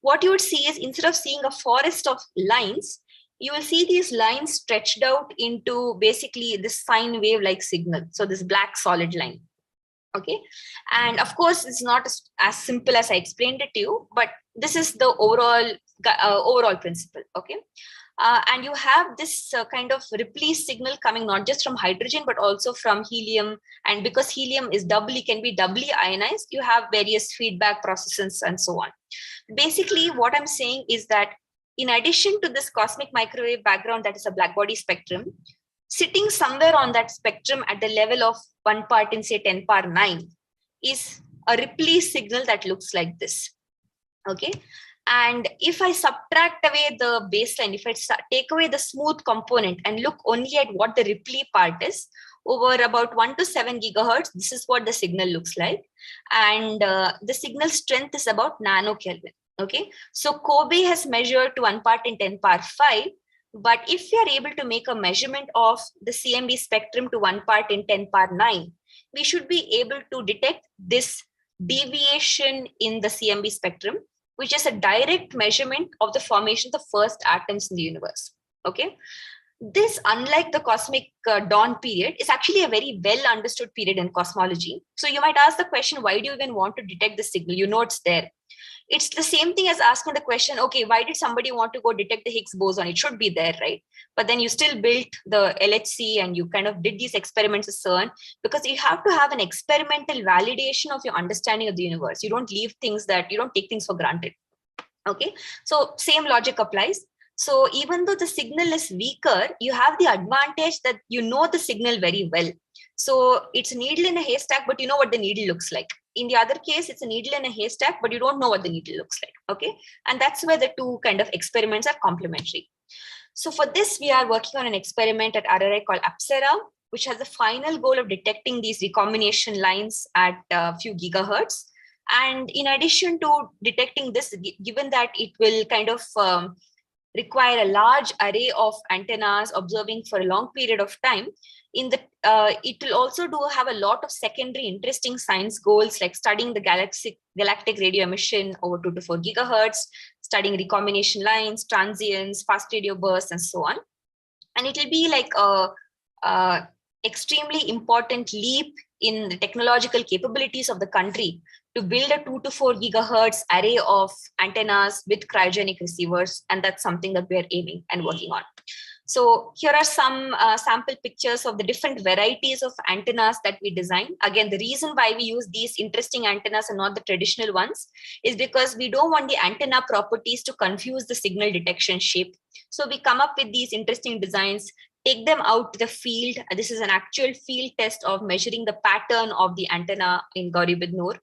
what you would see is, instead of seeing a forest of lines, you will see these lines stretched out into basically this sine wave like signal. So this black solid line. Okay. And of course, it's not as simple as I explained it to you, but this is the overall principle. Okay. And you have this kind of Ripley signal coming not just from hydrogen, but also from helium. And because helium is can be doubly ionized, you have various feedback processes and so on. Basically, what I'm saying is that in addition to this cosmic microwave background that is a black body spectrum, sitting somewhere on that spectrum at the level of 1 part in, say, 10 power 9 is a Ripley signal that looks like this. Okay. And if I subtract away the baseline, if I take away the smooth component and look only at what the Ripley part is, over about 1 to 7 gigahertz, this is what the signal looks like. And the signal strength is about nanokelvin. Okay, so Kobe has measured to 1 part in 10 power 5, but if we are able to make a measurement of the CMB spectrum to 1 part in 10 power 9, we should be able to detect this deviation in the CMB spectrum, which is a direct measurement of the formation of the first atoms in the universe. Okay, this, unlike the cosmic dawn period, is actually a very well understood period in cosmology. So you might ask the question, why do you even want to detect the signal? You know it's there. it's the same thing as asking the question, okay, why did somebody want to go detect the Higgs boson? It should be there, right? But then you still built the LHC and you kind of did these experiments at CERN, because you have to have an experimental validation of your understanding of the universe. You don't take things for granted. Okay, so same logic applies. So even though the signal is weaker, you have the advantage that you know the signal very well. So it's a needle in a haystack, but you know what the needle looks like. In the other case, it's a needle in a haystack, but you don't know what the needle looks like. Okay, and that's where the two kind of experiments are complementary. So for this, we are working on an experiment at RRI called Apsara, which has the final goal of detecting these recombination lines at a few gigahertz. And in addition to detecting this, given that it will kind of require a large array of antennas observing for a long period of time, it will also have a lot of secondary interesting science goals, like studying the galactic radio emission over 2 to 4 gigahertz, studying recombination lines, transients, fast radio bursts, and so on. And it will be like a extremely important leap in the technological capabilities of the country to build a 2 to 4 gigahertz array of antennas with cryogenic receivers. And that's something that we are aiming and working on. So here are some sample pictures of the different varieties of antennas that we design. Again, the reason why we use these interesting antennas and not the traditional ones is because we don't want the antenna properties to confuse the signal detection shape. So we come up with these interesting designs, take them out to the field. This is an actual field test of measuring the pattern of the antenna in Gauri Bidnoor.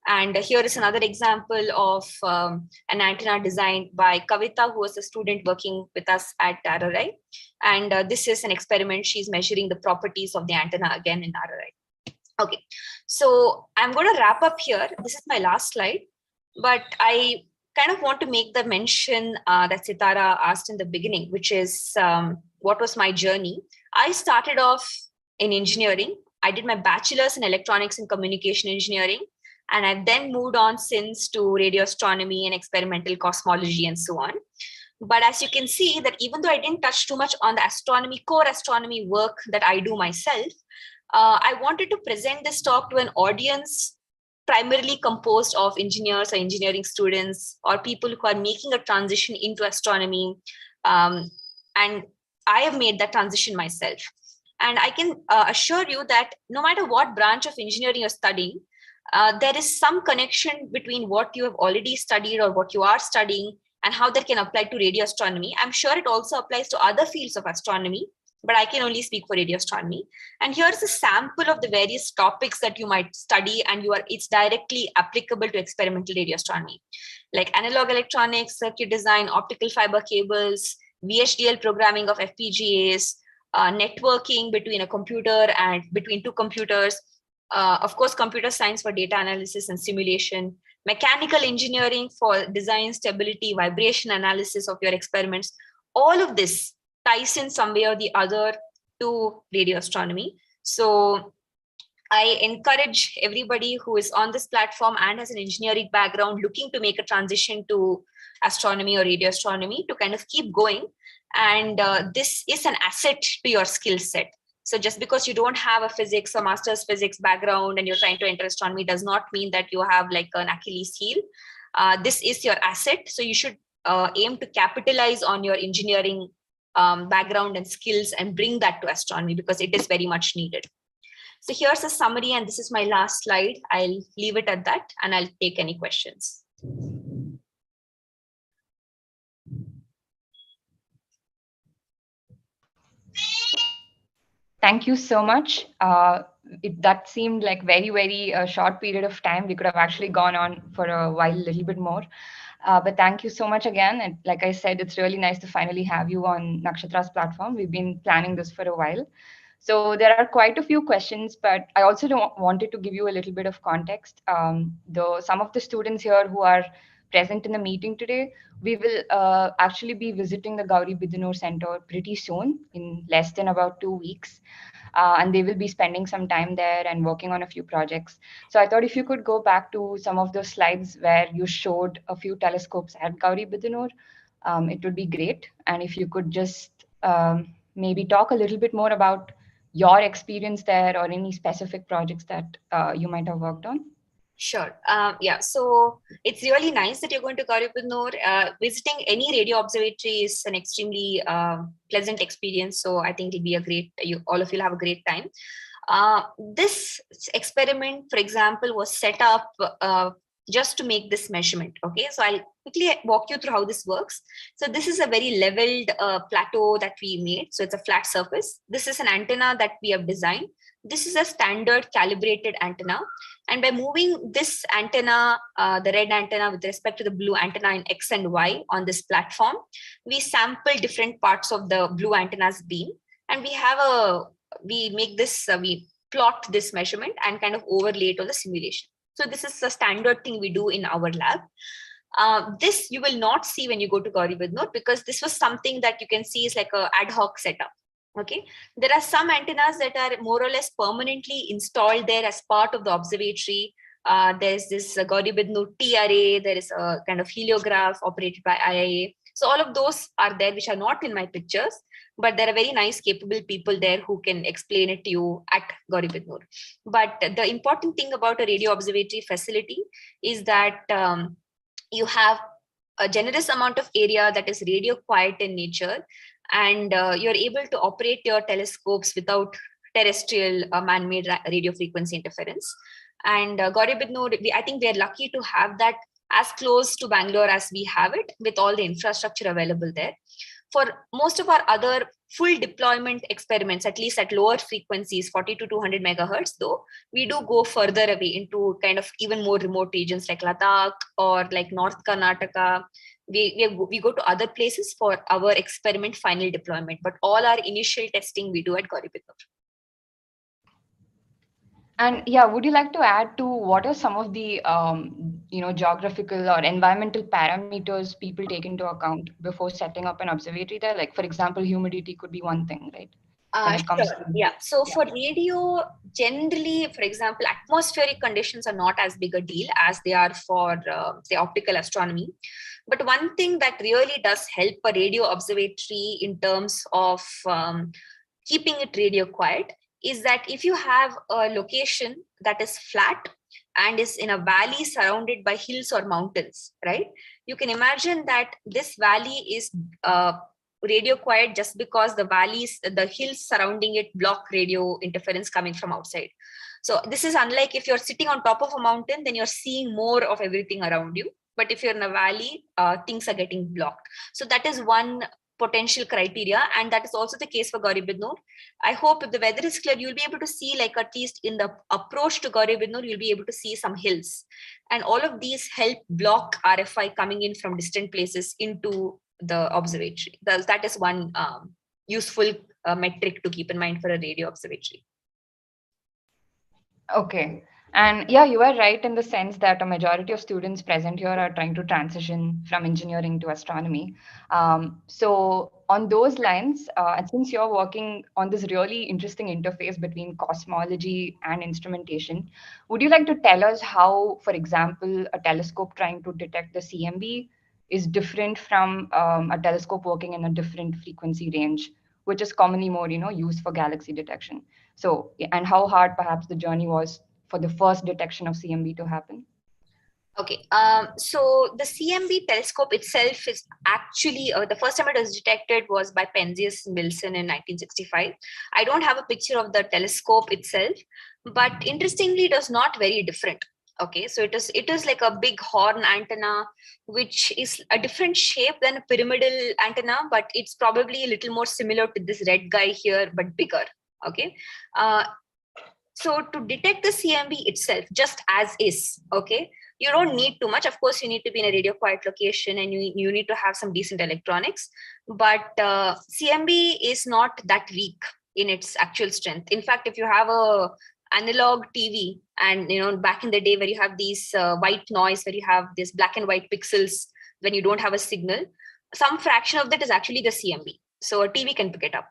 And here is another example of an antenna designed by Kavita, who was a student working with us at RRI. And this is an experiment. She's measuring the properties of the antenna again in RRI. Okay, so I'm going to wrap up here. This is my last slide, but I kind of want to make the mention that Sitara asked in the beginning, which is what was my journey. I started off in engineering. I did my bachelor's in electronics and communication engineering. And I've then moved on since to radio astronomy and experimental cosmology and so on. But as you can see that even though I didn't touch too much on the core astronomy work that I do myself, I wanted to present this talk to an audience primarily composed of engineers or engineering students or people who are making a transition into astronomy. And I have made that transition myself. And I can assure you that no matter what branch of engineering you're studying, there is some connection between what you have already studied or what you are studying and how that can apply to radio astronomy. I'm sure it also applies to other fields of astronomy, but I can only speak for radio astronomy. And here's a sample of the various topics that you might study, and it's directly applicable to experimental radio astronomy, like analog electronics, circuit design, optical fiber cables, VHDL programming of FPGAs, networking between a computer and between two computers, of course, computer science for data analysis and simulation, mechanical engineering for design, stability, vibration analysis of your experiments. All of this ties in some way or the other to radio astronomy. So I encourage everybody who is on this platform and has an engineering background looking to make a transition to astronomy or radio astronomy to kind of keep going. And this is an asset to your skill set. So just because you don't have a physics or master's physics background and you're trying to enter astronomy does not mean that you have like an Achilles heel. This is your asset. So you should aim to capitalize on your engineering background and skills and bring that to astronomy because it is very much needed. So here's a summary, and this is my last slide. I'll leave it at that and I'll take any questions. Thank you so much. That seemed like very short period of time. We could have actually gone on for a while, a little bit more. But thank you so much again. And like I said, it's really nice to finally have you on Nakshatra's platform. We've been planning this for a while. So there are quite a few questions, but I also wanted to give you a little bit of context. Some of the students here who are present in the meeting today, we will actually be visiting the Gauri Bidnoor Center pretty soon, in less than about 2 weeks. And they will be spending some time there and working on a few projects. So I thought if you could go back to some of those slides where you showed a few telescopes at Gauri Bidnoor, it would be great. And if you could just maybe talk a little bit more about your experience there or any specific projects that you might have worked on. Sure. Yeah. So it's really nice that you're going to Gauribinur. Visiting any radio observatory is an extremely pleasant experience. So I think it'll be a great. All of you'll have a great time. This experiment, for example, was set up just to make this measurement. Okay, so I'll quickly walk you through how this works. So this is a very leveled plateau that we made. So it's a flat surface. This is an antenna that we have designed. This is a standard calibrated antenna. And by moving this antenna, the red antenna with respect to the blue antenna in X and Y on this platform, we sample different parts of the blue antenna's beam. And we make this, we plot this measurement and kind of overlay it on the simulation. So this is a standard thing we do in our lab. This you will not see when you go to Gauribidnor, because this was something that you can see is like a ad hoc setup. Okay, there are some antennas that are more or less permanently installed there as part of the observatory. There's this Gauribidnor T array. There is a kind of heliograph operated by IIA. So all of those are there, which are not in my pictures, but there are very nice, capable people there who can explain it to you at Gauribidnor. But the important thing about a radio observatory facility is that you have a generous amount of area that is radio quiet in nature, and you're able to operate your telescopes without terrestrial man-made radio frequency interference. And Gauribidnor, I think we are lucky to have that as close to Bangalore as we have it, with all the infrastructure available there. For most of our other full deployment experiments, at least at lower frequencies, 40 to 200 megahertz, though, we do go further away into kind of even more remote regions like Ladakh or like North Karnataka. We go to other places for our experiment final deployment, but all our initial testing we do at Gauribidnor. And yeah, would you like to add to what are some of the geographical or environmental parameters people take into account before setting up an observatory there? Like, for example, humidity could be one thing, right? When it comes Sure. to Yeah. So for radio, generally, for example, atmospheric conditions are not as big a deal as they are for, say, optical astronomy. But one thing that really does help a radio observatory in terms of keeping it radio quiet is that if you have a location that is flat and is in a valley surrounded by hills or mountains, right? You can imagine that this valley is radio quiet just because the hills surrounding it block radio interference coming from outside. So this is unlike if you're sitting on top of a mountain, then you're seeing more of everything around you. But if you're in a valley, things are getting blocked. So that is one potential criteria, and that is also the case for Gauribidnor. I hope if the weather is clear, you'll be able to see, like at least in the approach to Gauribidnor, you'll be able to see some hills. And all of these help block RFI coming in from distant places into the observatory. That is one useful metric to keep in mind for a radio observatory. Okay. And yeah, you are right in the sense that a majority of students present here are trying to transition from engineering to astronomy. So on those lines, and since you're working on this really interesting interface between cosmology and instrumentation, would you like to tell us how, for example, a telescope trying to detect the CMB is different from a telescope working in a different frequency range, which is commonly more, used for galaxy detection? So, and how hard perhaps the journey was for the first detection of CMB to happen? Okay, so the CMB telescope itself is actually, the first time it was detected was by Penzias Wilson in 1965. I don't have a picture of the telescope itself, but interestingly, it was not very different. Okay, so it is like a big horn antenna, which is a different shape than a pyramidal antenna, but it's probably a little more similar to this red guy here, but bigger. Okay, so to detect the CMB itself, just as is, okay, you don't need too much. Of course, you need to be in a radio quiet location, and you need to have some decent electronics. But CMB is not that weak in its actual strength. In fact, if you have a analog TV, and back in the day where you have these white noise, where you have this black and white pixels when you don't have a signal, some fraction of that is actually the CMB. So a TV can pick it up.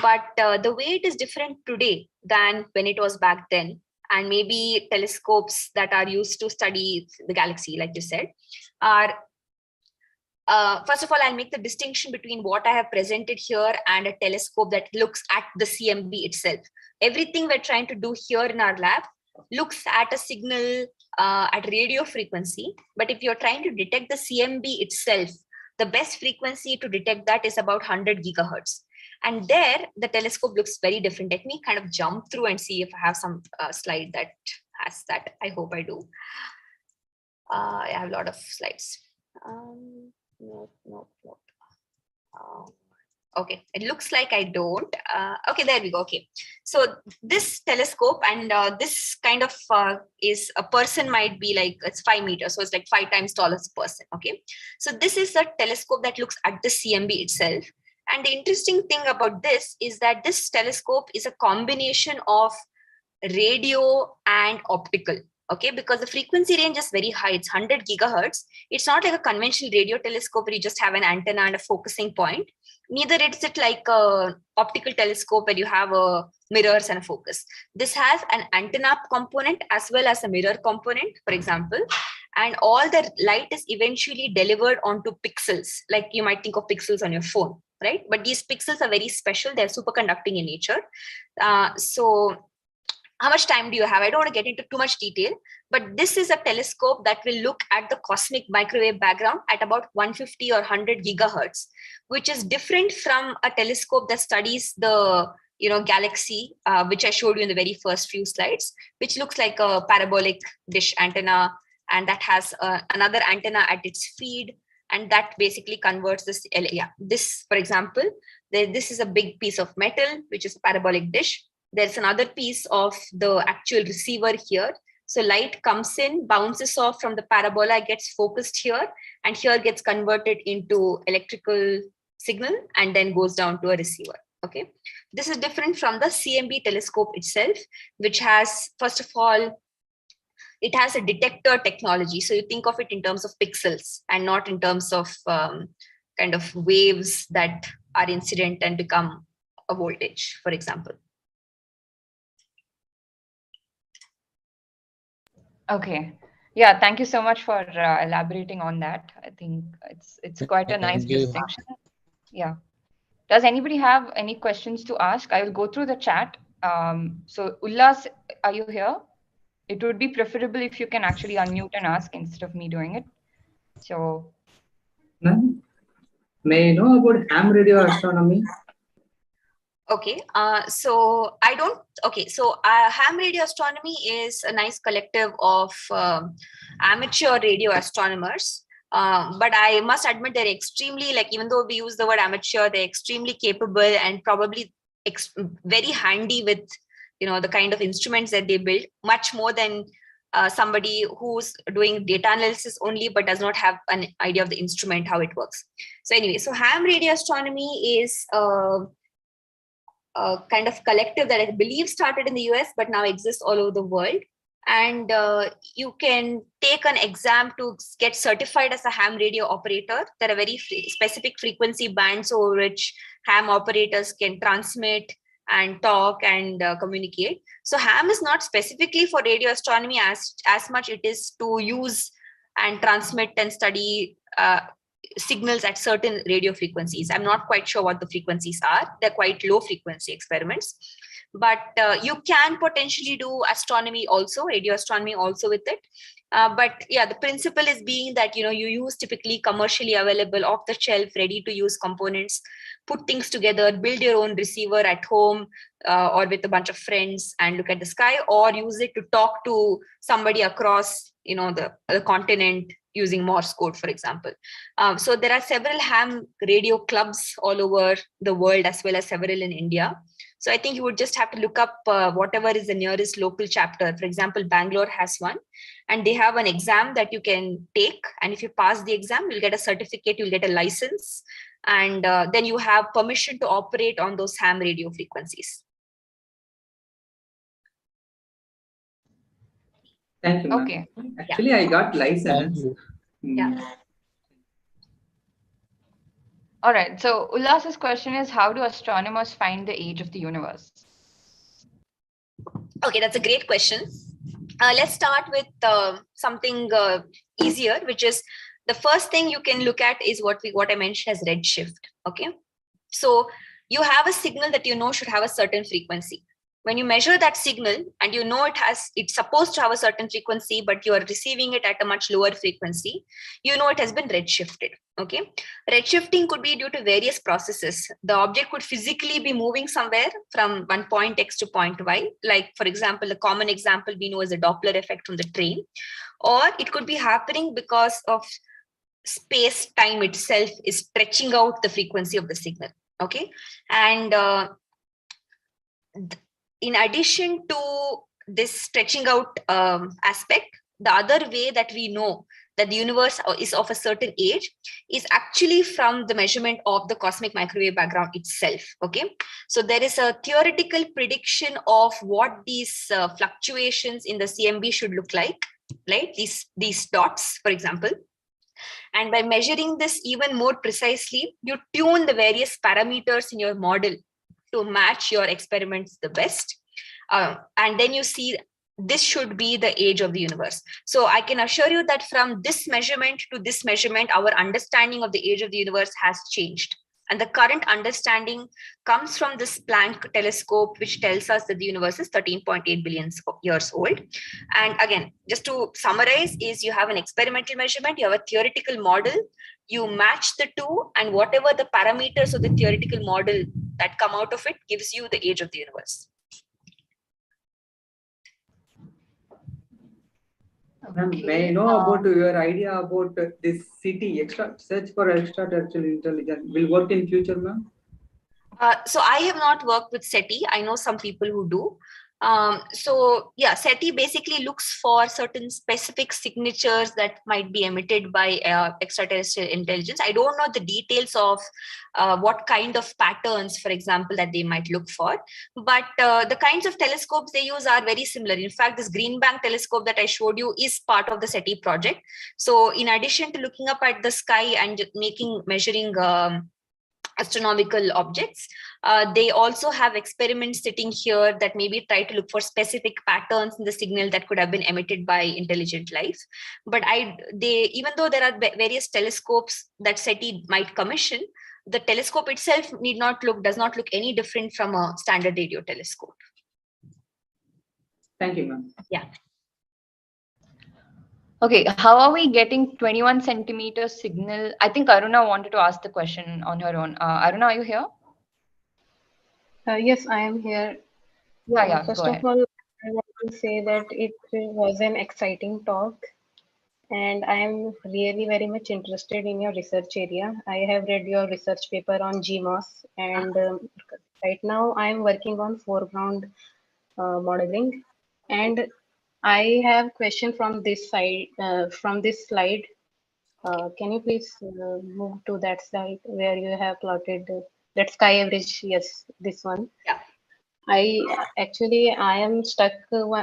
But the way it is different today than when it was back then, and maybe telescopes that are used to study the galaxy, like you said, are first of all, I'll make the distinction between what I have presented here and a telescope that looks at the CMB itself. Everything we're trying to do here in our lab looks at a signal at radio frequency. But if you're trying to detect the CMB itself, the best frequency to detect that is about 100 gigahertz. And there, the telescope looks very different. Let me kind of jump through and see if I have some slide that has that. I hope I do. I have a lot of slides. No. Okay, it looks like I don't. Okay, there we go. Okay, so this telescope and this kind of is a person might be like, it's 5 meters, so it's like 5 times tall as a person. Okay, so this is a telescope that looks at the CMB itself. And the interesting thing about this is that this telescope is a combination of radio and optical. Okay, because the frequency range is very high, it's 100 gigahertz. It's not like a conventional radio telescope where you just have an antenna and a focusing point. Neither is it like a optical telescope where you have a mirrors and a focus. This has an antenna component as well as a mirror component, for example, and all the light is eventually delivered onto pixels, like you might think of pixels on your phone, right? But these pixels are very special, they're superconducting in nature. So how much time do you have? I don't want to get into too much detail, but this is a telescope that will look at the cosmic microwave background at about 150 or 100 gigahertz, which is different from a telescope that studies the galaxy, which I showed you in the very first few slides, which looks like a parabolic dish antenna, and that has another antenna at its feed, and that basically converts this. This, for example, this is a big piece of metal, which is a parabolic dish. There's another piece of the actual receiver here. So light comes in, bounces off from the parabola, gets focused here, and here gets converted into electrical signal and then goes down to a receiver. Okay, this is different from the CMB telescope itself, which has, first of all, it has a detector technology. So you think of it in terms of pixels and not in terms of kind of waves that are incident and become a voltage, for example. Okay. Yeah, thank you so much for elaborating on that. I think it's quite a nice distinction. Yeah. Does anybody have any questions to ask? I will go through the chat. So Ullas, are you here? It would be preferable if you can actually unmute and ask instead of me doing it. So. May I know about ham radio astronomy? Okay, so I don't, okay, so ham radio astronomy is a nice collective of amateur radio astronomers. But I must admit they're extremely, like, even though we use the word amateur, they're extremely capable and probably very handy with, the kind of instruments that they build, much more than somebody who's doing data analysis only, but does not have an idea of the instrument, how it works. So anyway, so ham radio astronomy is a kind of collective that I believe started in the US, but now exists all over the world. And you can take an exam to get certified as a ham radio operator. There are very specific frequency bands over which ham operators can transmit and talk and communicate. So ham is not specifically for radio astronomy as much it is to use and transmit and study signals at certain radio frequencies. I'm not quite sure what the frequencies are. They're quite low frequency experiments, but you can potentially do astronomy also, radio astronomy also with it. But yeah, the principle is being that, you use typically commercially available off the shelf, ready to use components, put things together, build your own receiver at home or with a bunch of friends and look at the sky, or use it to talk to somebody across, the continent using Morse code, for example. So there are several ham radio clubs all over the world, as well as several in India. So I think you would just have to look up whatever is the nearest local chapter. For example, Bangalore has one, and they have an exam that you can take. And if you pass the exam, you'll get a certificate, you'll get a license, and then you have permission to operate on those ham radio frequencies. Thank you, ma'am. Okay. Actually, I got license. Yeah. All right. So Ullas's question is, how do astronomers find the age of the universe? Okay, that's a great question. Let's start with something easier, which is the first thing you can look at is what I mentioned as redshift. Okay, so you have a signal that should have a certain frequency. When you measure that signal and you know it's supposed to have a certain frequency, but you are receiving it at a much lower frequency, you know it has been redshifted. Okay, redshifting could be due to various processes. The object could physically be moving somewhere from one point X to point Y, like for example, a common example we know is the Doppler effect from the train, or it could be happening because of space time itself is stretching out the frequency of the signal. Okay, and in addition to this stretching out aspect, the other way that we know that the universe is of a certain age is actually from the measurement of the cosmic microwave background itself. Okay, so there is a theoretical prediction of what these fluctuations in the CMB should look like, right? These dots, for example. And by measuring this even more precisely, you tune the various parameters in your model to match your experiments the best. And then you see this should be the age of the universe. So I can assure you that from this measurement to this measurement, our understanding of the age of the universe has changed. And the current understanding comes from this Planck telescope, which tells us that the universe is 13.8 billion years old. And again, just to summarize, is you have an experimental measurement, you have a theoretical model, you match the two, and whatever the parameters of the theoretical model that come out of it gives you the age of the universe. May I know about your idea about this city, search for extraterrestrial intelligence will work in future, ma'am? So I have not worked with SETI. I know some people who do. So yeah, SETI basically looks for certain specific signatures that might be emitted by extraterrestrial intelligence. I don't know the details of what kind of patterns, for example, that they might look for, but the kinds of telescopes they use are very similar. In fact, this Green Bank telescope that I showed you is part of the SETI project. So in addition to looking up at the sky and measuring astronomical objects, they also have experiments sitting here that maybe try to look for specific patterns in the signal that could have been emitted by intelligent life. But even though there are various telescopes that SETI might commission, the telescope itself does not look any different from a standard radio telescope. Thank you, ma'am. Yeah. Okay, how are we getting 21 centimeter signal? I think Aruna wanted to ask the question on her own. Aruna, are you here? Yes, I am here. Yeah, First go of ahead. all, I want to say that it was an exciting talk, and I am really very much interested in your research area. I have read your research paper on GMOS, and right now I am working on foreground modeling. And I have question from this side, from this slide. Can you please move to that slide where you have plotted that sky average? Yes, this one. Yeah. I am stuck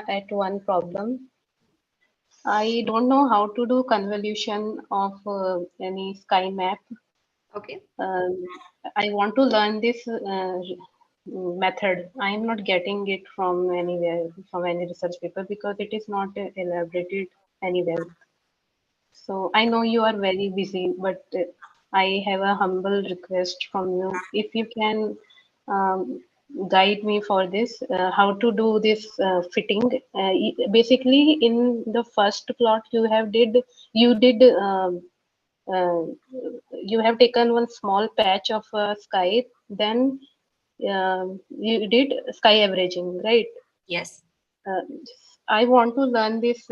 at one problem. I don't know how to do convolution of any sky map. Okay. I want to learn this method. I am not getting it from anywhere, from any research paper, because it is not elaborated anywhere. So I know you are very busy, but I have a humble request from you. If you can guide me for this, how to do this fitting. Basically, in the first plot you did you have taken one small patch of sky, then you did sky averaging, right? Yes. I want to learn this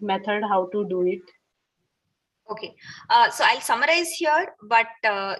method, how to do it. Okay, so I'll summarize here, but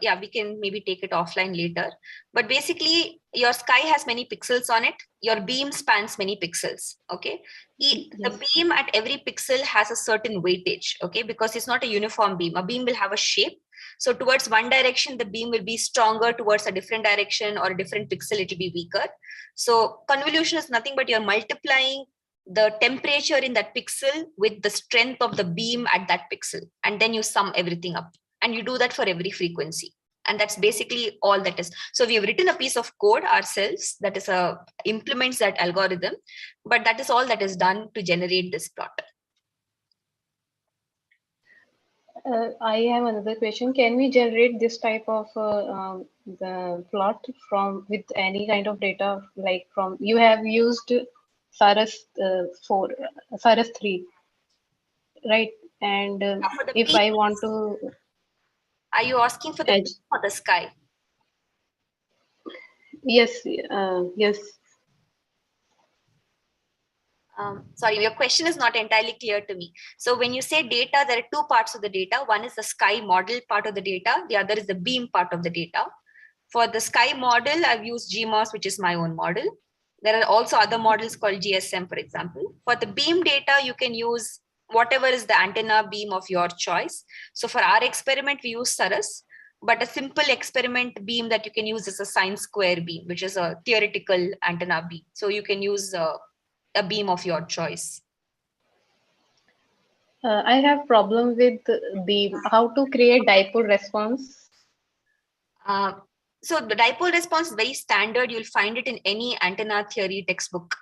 yeah, we can maybe take it offline later. But basically, your sky has many pixels on it. Your beam spans many pixels. Okay, Yes. the beam at every pixel has a certain weightage. Okay, because it's not a uniform beam. A beam will have a shape. So towards one direction, the beam will be stronger. Towards a different direction or a different pixel, it will be weaker. So convolution is nothing but you're multiplying the temperature in that pixel with the strength of the beam at that pixel, and then you sum everything up, and you do that for every frequency, and that's basically all that is. So we have written a piece of code ourselves that is implements that algorithm, but that is all that is done to generate this plot. I have another question. Can we generate this type of the plot from with any kind of data, like from you have used Saras 4, Saras 3, right? And For the if beam, I want to are you asking for the edge, beam or the sky? yes, yes. Sorry, your question is not entirely clear to me. So when you say data, there are two parts of the data. One is the sky model part of the data. The other is the beam part of the data. For the sky model, I've used GMOS, which is my own model. There are also other models called GSM, for example. For the beam data, you can use whatever is the antenna beam of your choice. So for our experiment, we use Saras, but a simple experiment beam that you can use is a sine square beam, which is a theoretical antenna beam. So you can use a beam of your choice. I have problem with the how to create dipole response. So the dipole response is very standard. You'll find it in any antenna theory textbook.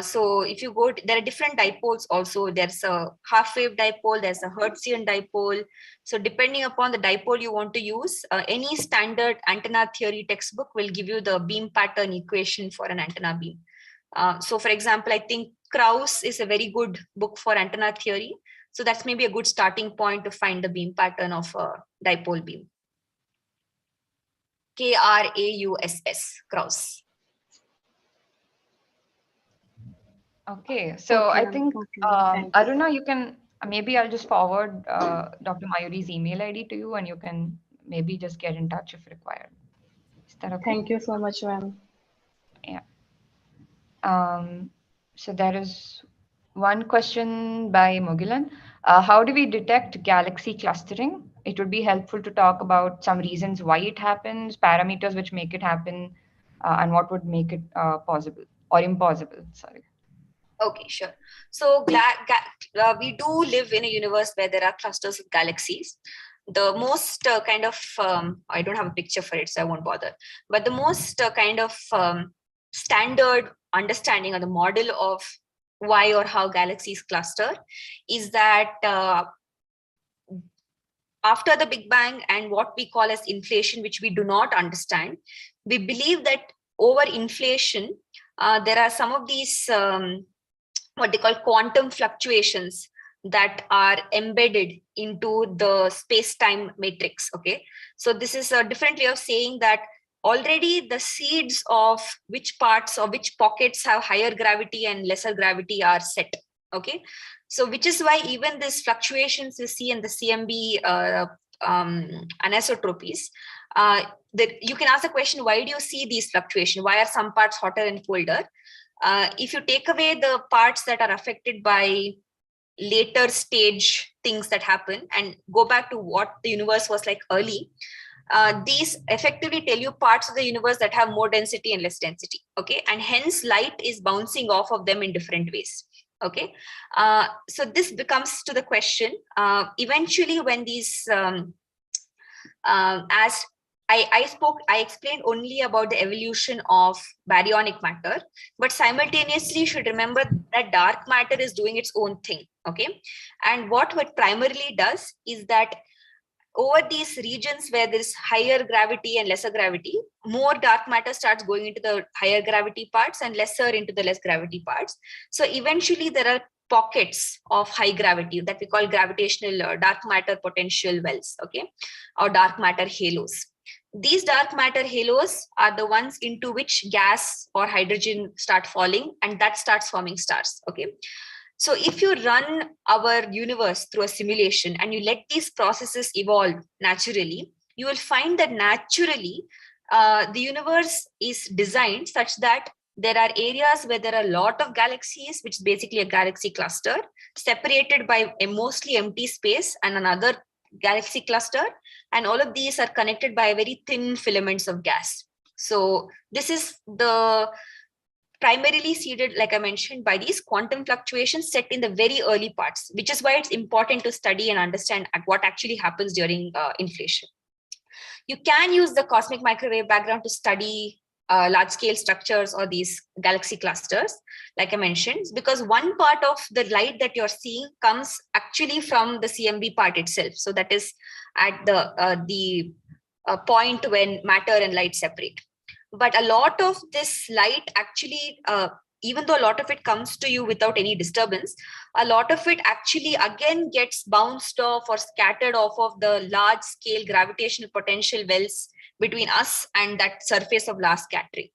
So if you go, there are different dipoles also. There's a half wave dipole, there's a Hertzian dipole. So depending upon the dipole you want to use, any standard antenna theory textbook will give you the beam pattern equation for an antenna beam. So for example, I think Krauss is a very good book for antenna theory. So that's maybe a good starting point to find the beam pattern of a dipole beam. Krauss, Krauss. Okay, so I think thank you. Aruna, you can maybe I'll just forward Dr. Mayuri's email ID to you, and you can maybe just get in touch if required. Is that okay? Thank you so much, ma'am. Yeah. So there is one question by Mugilan. How do we detect galaxy clustering? It would be helpful to talk about some reasons why it happens, parameters which make it happen, and what would make it possible or impossible. Sorry. Okay, sure. So we do live in a universe where there are clusters of galaxies. The most kind of, I don't have a picture for it, so I won't bother. But the most kind of standard understanding or the model of why or how galaxies cluster is that after the Big Bang and what we call as inflation, which we do not understand, we believe that over inflation, there are some of these what they call quantum fluctuations that are embedded into the space-time matrix. Okay, so this is a different way of saying that already the seeds of which parts or which pockets have higher gravity and lesser gravity are set. Okay, so which is why even these fluctuations you see in the CMB anisotropies, that you can ask the question, why do you see these fluctuations? Why are some parts hotter and colder? If you take away the parts that are affected by later stage things that happen and go back to what the universe was like early, these effectively tell you parts of the universe that have more density and less density. Okay, and hence light is bouncing off of them in different ways. Okay, so this becomes to the question, eventually when these as I explained only about the evolution of baryonic matter, but simultaneously should remember that dark matter is doing its own thing. Okay, and what primarily does is that over these regions where there is higher gravity and lesser gravity, more dark matter starts going into the higher gravity parts and lesser into the less gravity parts. So eventually there are pockets of high gravity that we call gravitational dark matter potential wells, okay, or dark matter halos. These dark matter halos are the ones into which gas or hydrogen start falling, and that starts forming stars. Okay, so if you run our universe through a simulation and you let these processes evolve naturally, you will find that naturally the universe is designed such that there are areas where there are a lot of galaxies, which is basically a galaxy cluster, separated by a mostly empty space and another galaxy cluster. And all of these are connected by very thin filaments of gas. So this is the primarily seeded, like I mentioned, by these quantum fluctuations set in the very early parts, which is why it's important to study and understand what actually happens during inflation. You can use the cosmic microwave background to study large scale structures or these galaxy clusters, like I mentioned, because one part of the light that you're seeing comes actually from the CMB part itself. So that is at the point when matter and light separate. But a lot of this light actually, even though a lot of it comes to you without any disturbance, a lot of it actually again gets bounced off or scattered off of the large scale gravitational potential wells between us and that surface of last scattering.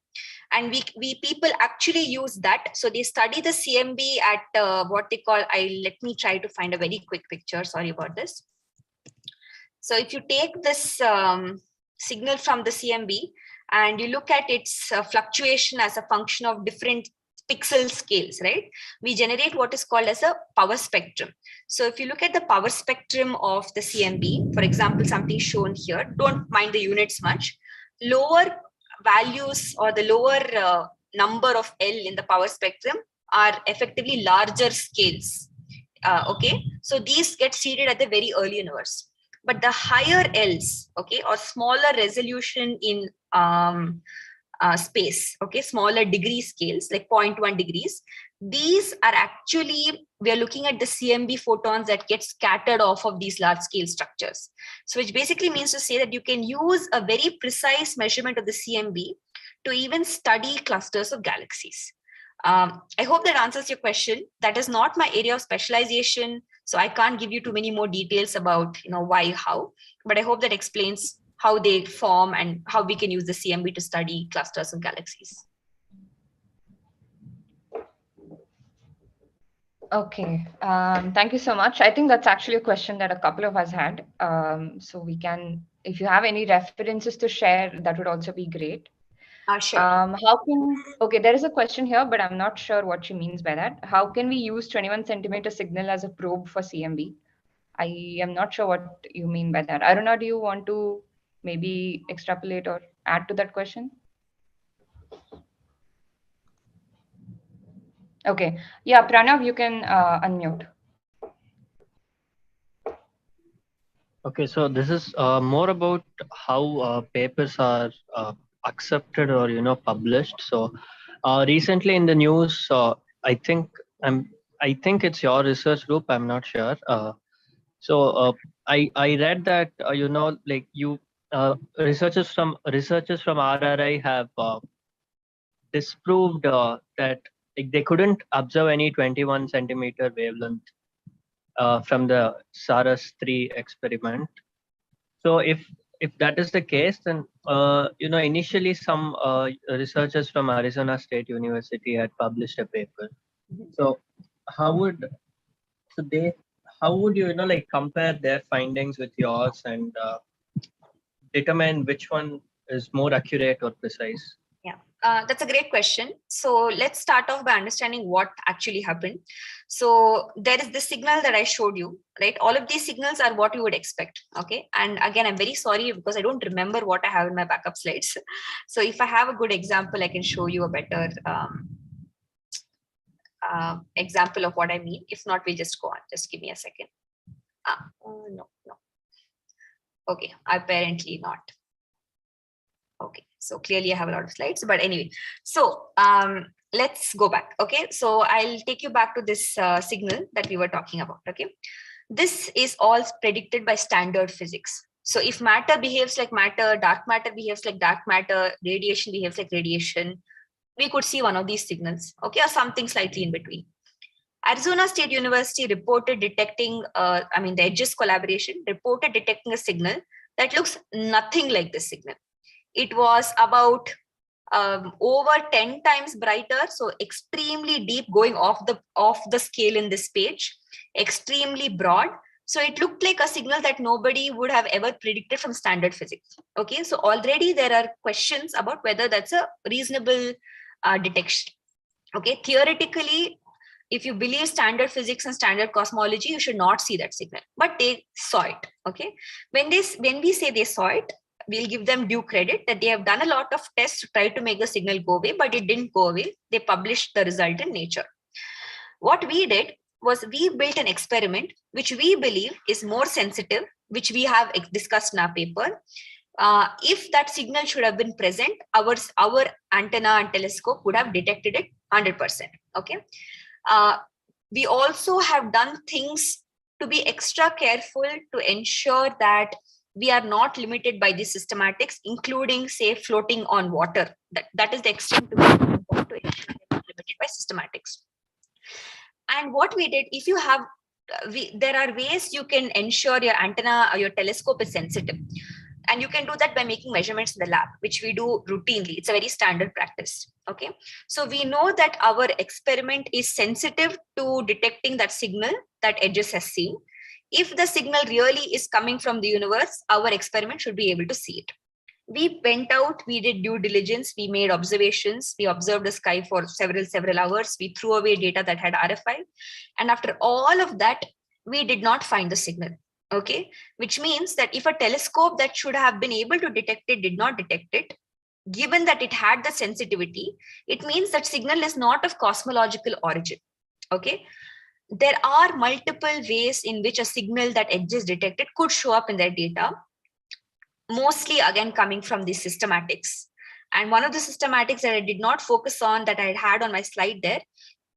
And we people actually use that. So they study the CMB at what they call, let me try to find a very quick picture. Sorry about this. So if you take this signal from the CMB and you look at its fluctuation as a function of different pixel scales, right? We generate what is called as a power spectrum. So if you look at the power spectrum of the CMB, for example, something shown here, don't mind the units much, lower values or the lower number of L in the power spectrum are effectively larger scales. Okay, so these get seeded at the very early universe. But the higher L's, okay, or smaller resolution in space, okay, smaller degree scales like 0.1 degrees, these are actually, we are looking at the CMB photons that get scattered off of these large scale structures. So which basically means to say that you can use a very precise measurement of the CMB to even study clusters of galaxies. I hope that answers your question. That is not my area of specialization, so I can't give you too many more details about, why, how, but I hope that explains how they form and how we can use the CMB to study clusters of galaxies. Okay, thank you so much. I think that's actually a question that a couple of us had. So we can, if you have any references to share, that would also be great. Sure. Okay, there is a question here, but I'm not sure what she means by that. How can we use 21 centimeter signal as a probe for CMB? I am not sure what you mean by that. Aruna, do you want to maybe extrapolate or add to that question? Okay, yeah, Pranav, you can unmute. Okay, so this is more about how papers are accepted or published. So recently in the news, I think it's your research group. I'm not sure. So I read that like researchers from RRI have disproved that they couldn't observe any 21 centimeter wavelength from the SARAS 3 experiment. So if that is the case, then initially some researchers from Arizona State University had published a paper. So how would you like compare their findings with yours and determine which one is more accurate or precise? Yeah, that's a great question. So let's start off by understanding what actually happened. So there is the signal that I showed you, right? All of these signals are what you would expect. Okay. And again, I'm very sorry because I don't remember what I have in my backup slides. So if I have a good example, I can show you a better example of what I mean. If not, we'll just go on. Just give me a second. No. Okay, apparently not. Okay, so clearly I have a lot of slides, but anyway, so let's go back. Okay, so I'll take you back to this signal that we were talking about. Okay, this is all predicted by standard physics. So if matter behaves like matter, dark matter behaves like dark matter, radiation behaves like radiation, we could see one of these signals, okay, or something slightly in between. Arizona State University reported detecting, the EDGES collaboration reported detecting a signal that looks nothing like this signal. It was about over 10 times brighter, so extremely deep, going off the scale in this page, extremely broad. So it looked like a signal that nobody would have ever predicted from standard physics. Okay, so already there are questions about whether that's a reasonable detection. Okay, theoretically, if you believe standard physics and standard cosmology, you should not see that signal, but they saw it. Okay, when we say they saw it, we'll give them due credit that they have done a lot of tests to try to make the signal go away, but it didn't go away. They published the result in Nature. What we did was we built an experiment which we believe is more sensitive, which we have discussed in our paper, If that signal should have been present, our antenna and telescope would have detected it 100%. Okay. We also have done things to be extra careful to ensure that we are not limited by these systematics, including, say, floating on water. That is the extent to which we want to ensure we are not limited by systematics. And what we did, if you have, there are ways you can ensure your antenna or your telescope is sensitive. And you can do that by making measurements in the lab, which we do routinely. It's a very standard practice. Okay. So we know that our experiment is sensitive to detecting that signal that EDGES has seen. If the signal really is coming from the universe, our experiment should be able to see it. We went out, we did due diligence, we made observations, we observed the sky for several hours, we threw away data that had RFI. And after all of that, we did not find the signal. Okay, which means that if a telescope that should have been able to detect it did not detect it, given that it had the sensitivity, it means that signal is not of cosmological origin. Okay, there are multiple ways in which a signal that EDGES detected could show up in their data, mostly again coming from these systematics. And one of the systematics that I did not focus on that I had on my slide there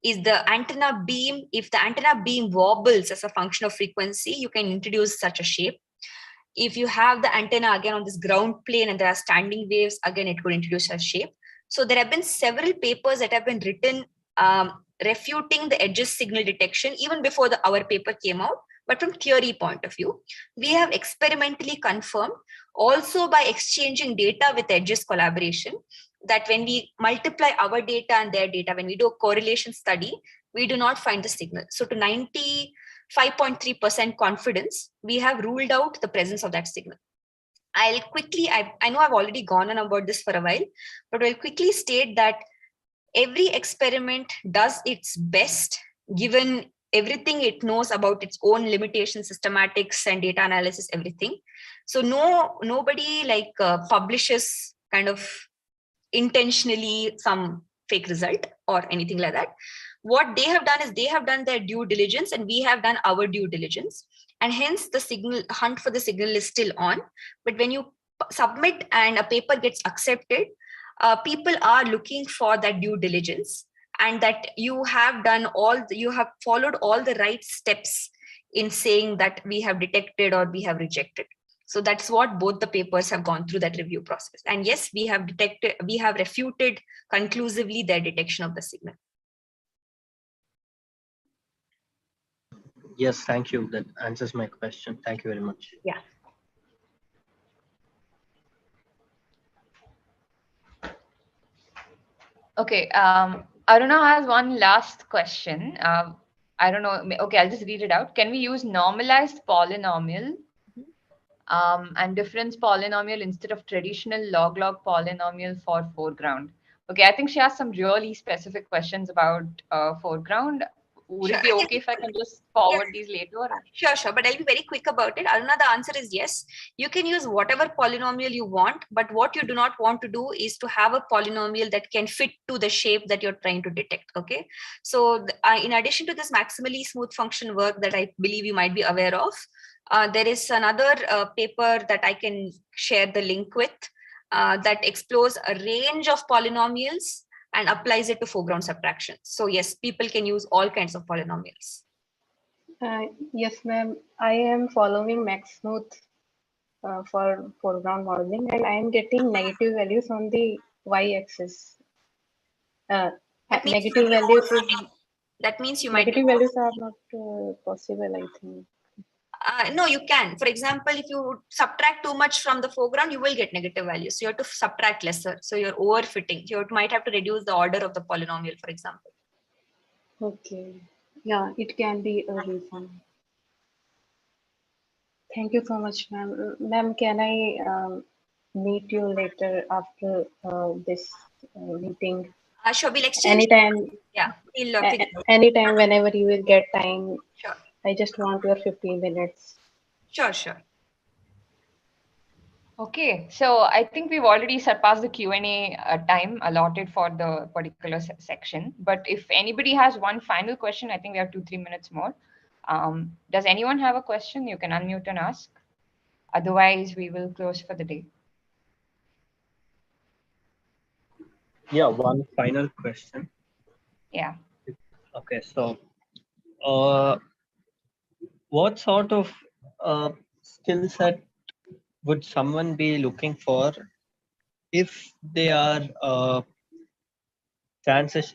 is the antenna beam. If the antenna beam wobbles as a function of frequency, you can introduce such a shape. If you have the antenna again on this ground plane and there are standing waves, again, it could introduce a shape. So there have been several papers that have been written refuting the EDGES signal detection even before our paper came out. But from theory point of view, we have experimentally confirmed also by exchanging data with EDGES collaboration that when we multiply our data and their data, when we do a correlation study, we do not find the signal. So to 95.3% confidence, we have ruled out the presence of that signal. I'll quickly, I know I've already gone on about this for a while, but I'll quickly state that every experiment does its best given everything it knows about its own limitations, systematics and data analysis, everything. So nobody publishes kind of intentionally some fake result or anything like that. What they have done is they have done their due diligence and we have done our due diligence, and hence the signal hunt for the signal is still on. But when you submit and a paper gets accepted, people are looking for that due diligence and that you have done you have followed all the right steps in saying that we have detected or we have rejected. So that's what both the papers have gone through, that review process. And yes, we have refuted conclusively their detection of the signal. Yes, thank you. That answers my question. Thank you very much. Yeah. Okay, Aruna has one last question. I don't know. Okay, I'll just read it out. Can we use normalized polynomial and difference polynomial instead of traditional log-log polynomial for foreground? Okay, I think she has some really specific questions about foreground. Would it be okay if I can just forward these later? Sure. But I'll be very quick about it. Aruna, the answer is yes. You can use whatever polynomial you want, but what you do not want to do is to have a polynomial that can fit to the shape that you're trying to detect. Okay. So in addition to this maximally smooth function work that I believe you might be aware of, there is another paper that I can share the link with that explores a range of polynomials and applies it to foreground subtraction. So yes, people can use all kinds of polynomials. Yes, ma'am. I am following MaxSmooth for foreground modeling, and I am getting negative values on the y-axis. Negative values that means you might negative values are not possible, I think. No, you can. For example, if you subtract too much from the foreground, you will get negative values. So you have to subtract lesser. So you're overfitting. You might have to reduce the order of the polynomial, for example. Okay. Yeah, it can be a reason. Thank you so much, ma'am. Ma'am, can I meet you later after this meeting? Sure, we'll exchange. Anytime. Yeah, we'll anytime, whenever you will get time. Sure. I just want your 15 minutes. Sure. Okay, so I think we've already surpassed the Q&A time allotted for the particular section. But if anybody has one final question, I think we have 2-3 minutes more. Does anyone have a question? You can unmute and ask. Otherwise, we will close for the day. Yeah, one final question. Yeah. Okay, so what sort of skill set would someone be looking for if they are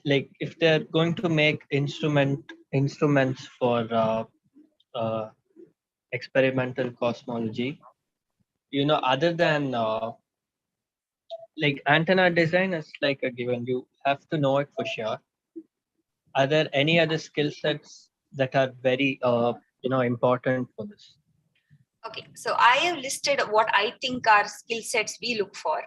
like if they're going to make instruments for uh, experimental cosmology, other than like antenna design is like a given, you have to know it for sure. Are there any other skill sets that are very important for this? Okay, so I have listed what I think are skill sets we look for.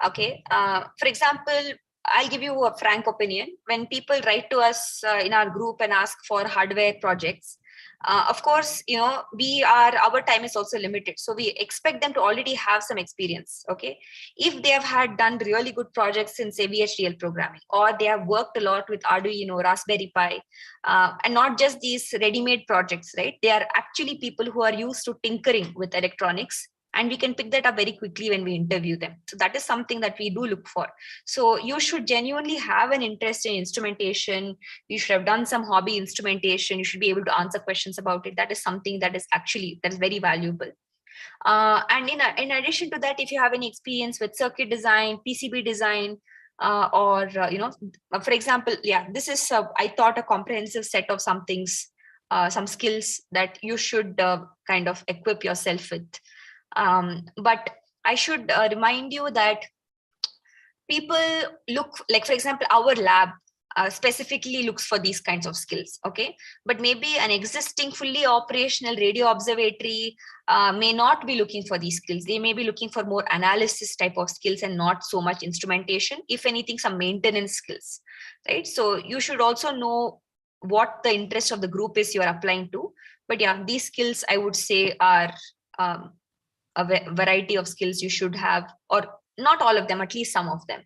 Okay, for example, I'll give you a frank opinion. When people write to us in our group and ask for hardware projects, of course, our time is also limited, so we expect them to already have some experience. Okay, if they have had done really good projects in say VHDL programming, or they have worked a lot with Arduino, Raspberry Pi, and not just these ready-made projects, right? They are actually people who are used to tinkering with electronics, and we can pick that up very quickly when we interview them. So that is something that we do look for. So you should genuinely have an interest in instrumentation. You should have done some hobby instrumentation. You should be able to answer questions about it. That is something that is very valuable. And in addition to that, if you have any experience with circuit design, PCB design, or for example, yeah, this is I thought a comprehensive set of some things, some skills that you should kind of equip yourself with. But I should remind you that people look, like for example, our lab specifically looks for these kinds of skills. Okay, but maybe an existing fully operational radio observatory may not be looking for these skills. They may be looking for more analysis type of skills and not so much instrumentation, if anything some maintenance skills, right? So you should also know what the interest of the group is you are applying to. But yeah, these skills I would say are um, a variety of skills you should have, or not all of them, at least some of them.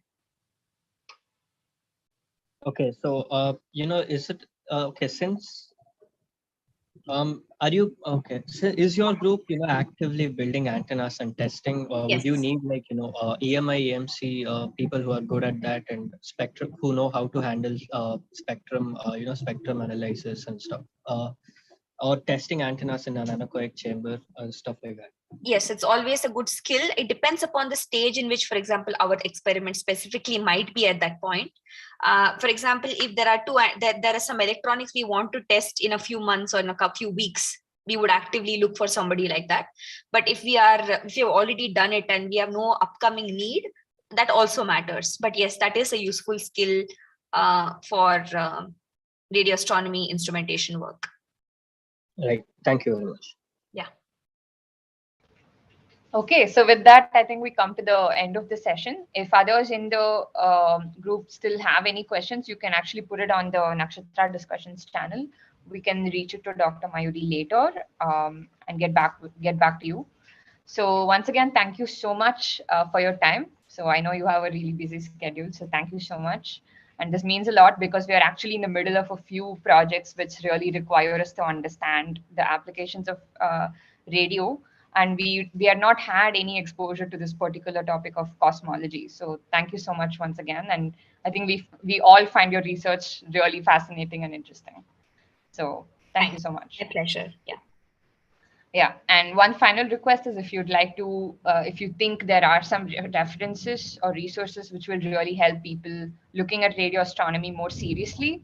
Okay, so is it okay since are you okay? So is your group actively building antennas and testing, or would you Yes. need like EMI, EMC people who are good at that, and spectrum who know how to handle spectrum, spectrum analysis and stuff, or testing antennas in an anechoic chamber and stuff like that? Yes, it's always a good skill. It depends upon the stage in which, for example, our experiment specifically might be at that point. For example, if there are there are some electronics we want to test in a few months or in a few weeks, we would actively look for somebody like that. But if we have already done it and we have no upcoming need, that also matters. But yes, that is a useful skill for radio astronomy instrumentation work. Right. Thank you very much. Yeah. Okay, so with that, I think we come to the end of the session. If others in the group still have any questions, you can actually put it on the Nakshatra discussions channel. We can reach it to Dr. Mayuri later and get back to you. So once again, thank you so much for your time. So I know you have a really busy schedule, so thank you so much. And this means a lot because we are actually in the middle of a few projects which really require us to understand the applications of radio, and we had not had any exposure to this particular topic of cosmology. So thank you so much once again, and I think we all find your research really fascinating and interesting. So thank you so much. My pleasure. Yeah. Yeah, and one final request is if you'd like to, if you think there are some references or resources which will really help people looking at radio astronomy more seriously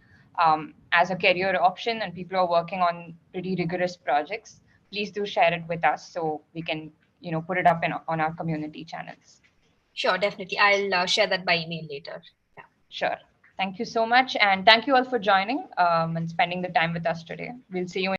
as a career option, and people are working on pretty rigorous projects, please do share it with us so we can, put it up on our community channels. Sure, definitely. I'll share that by email later. Yeah. Sure. Thank you so much, and thank you all for joining and spending the time with us today. We'll see you in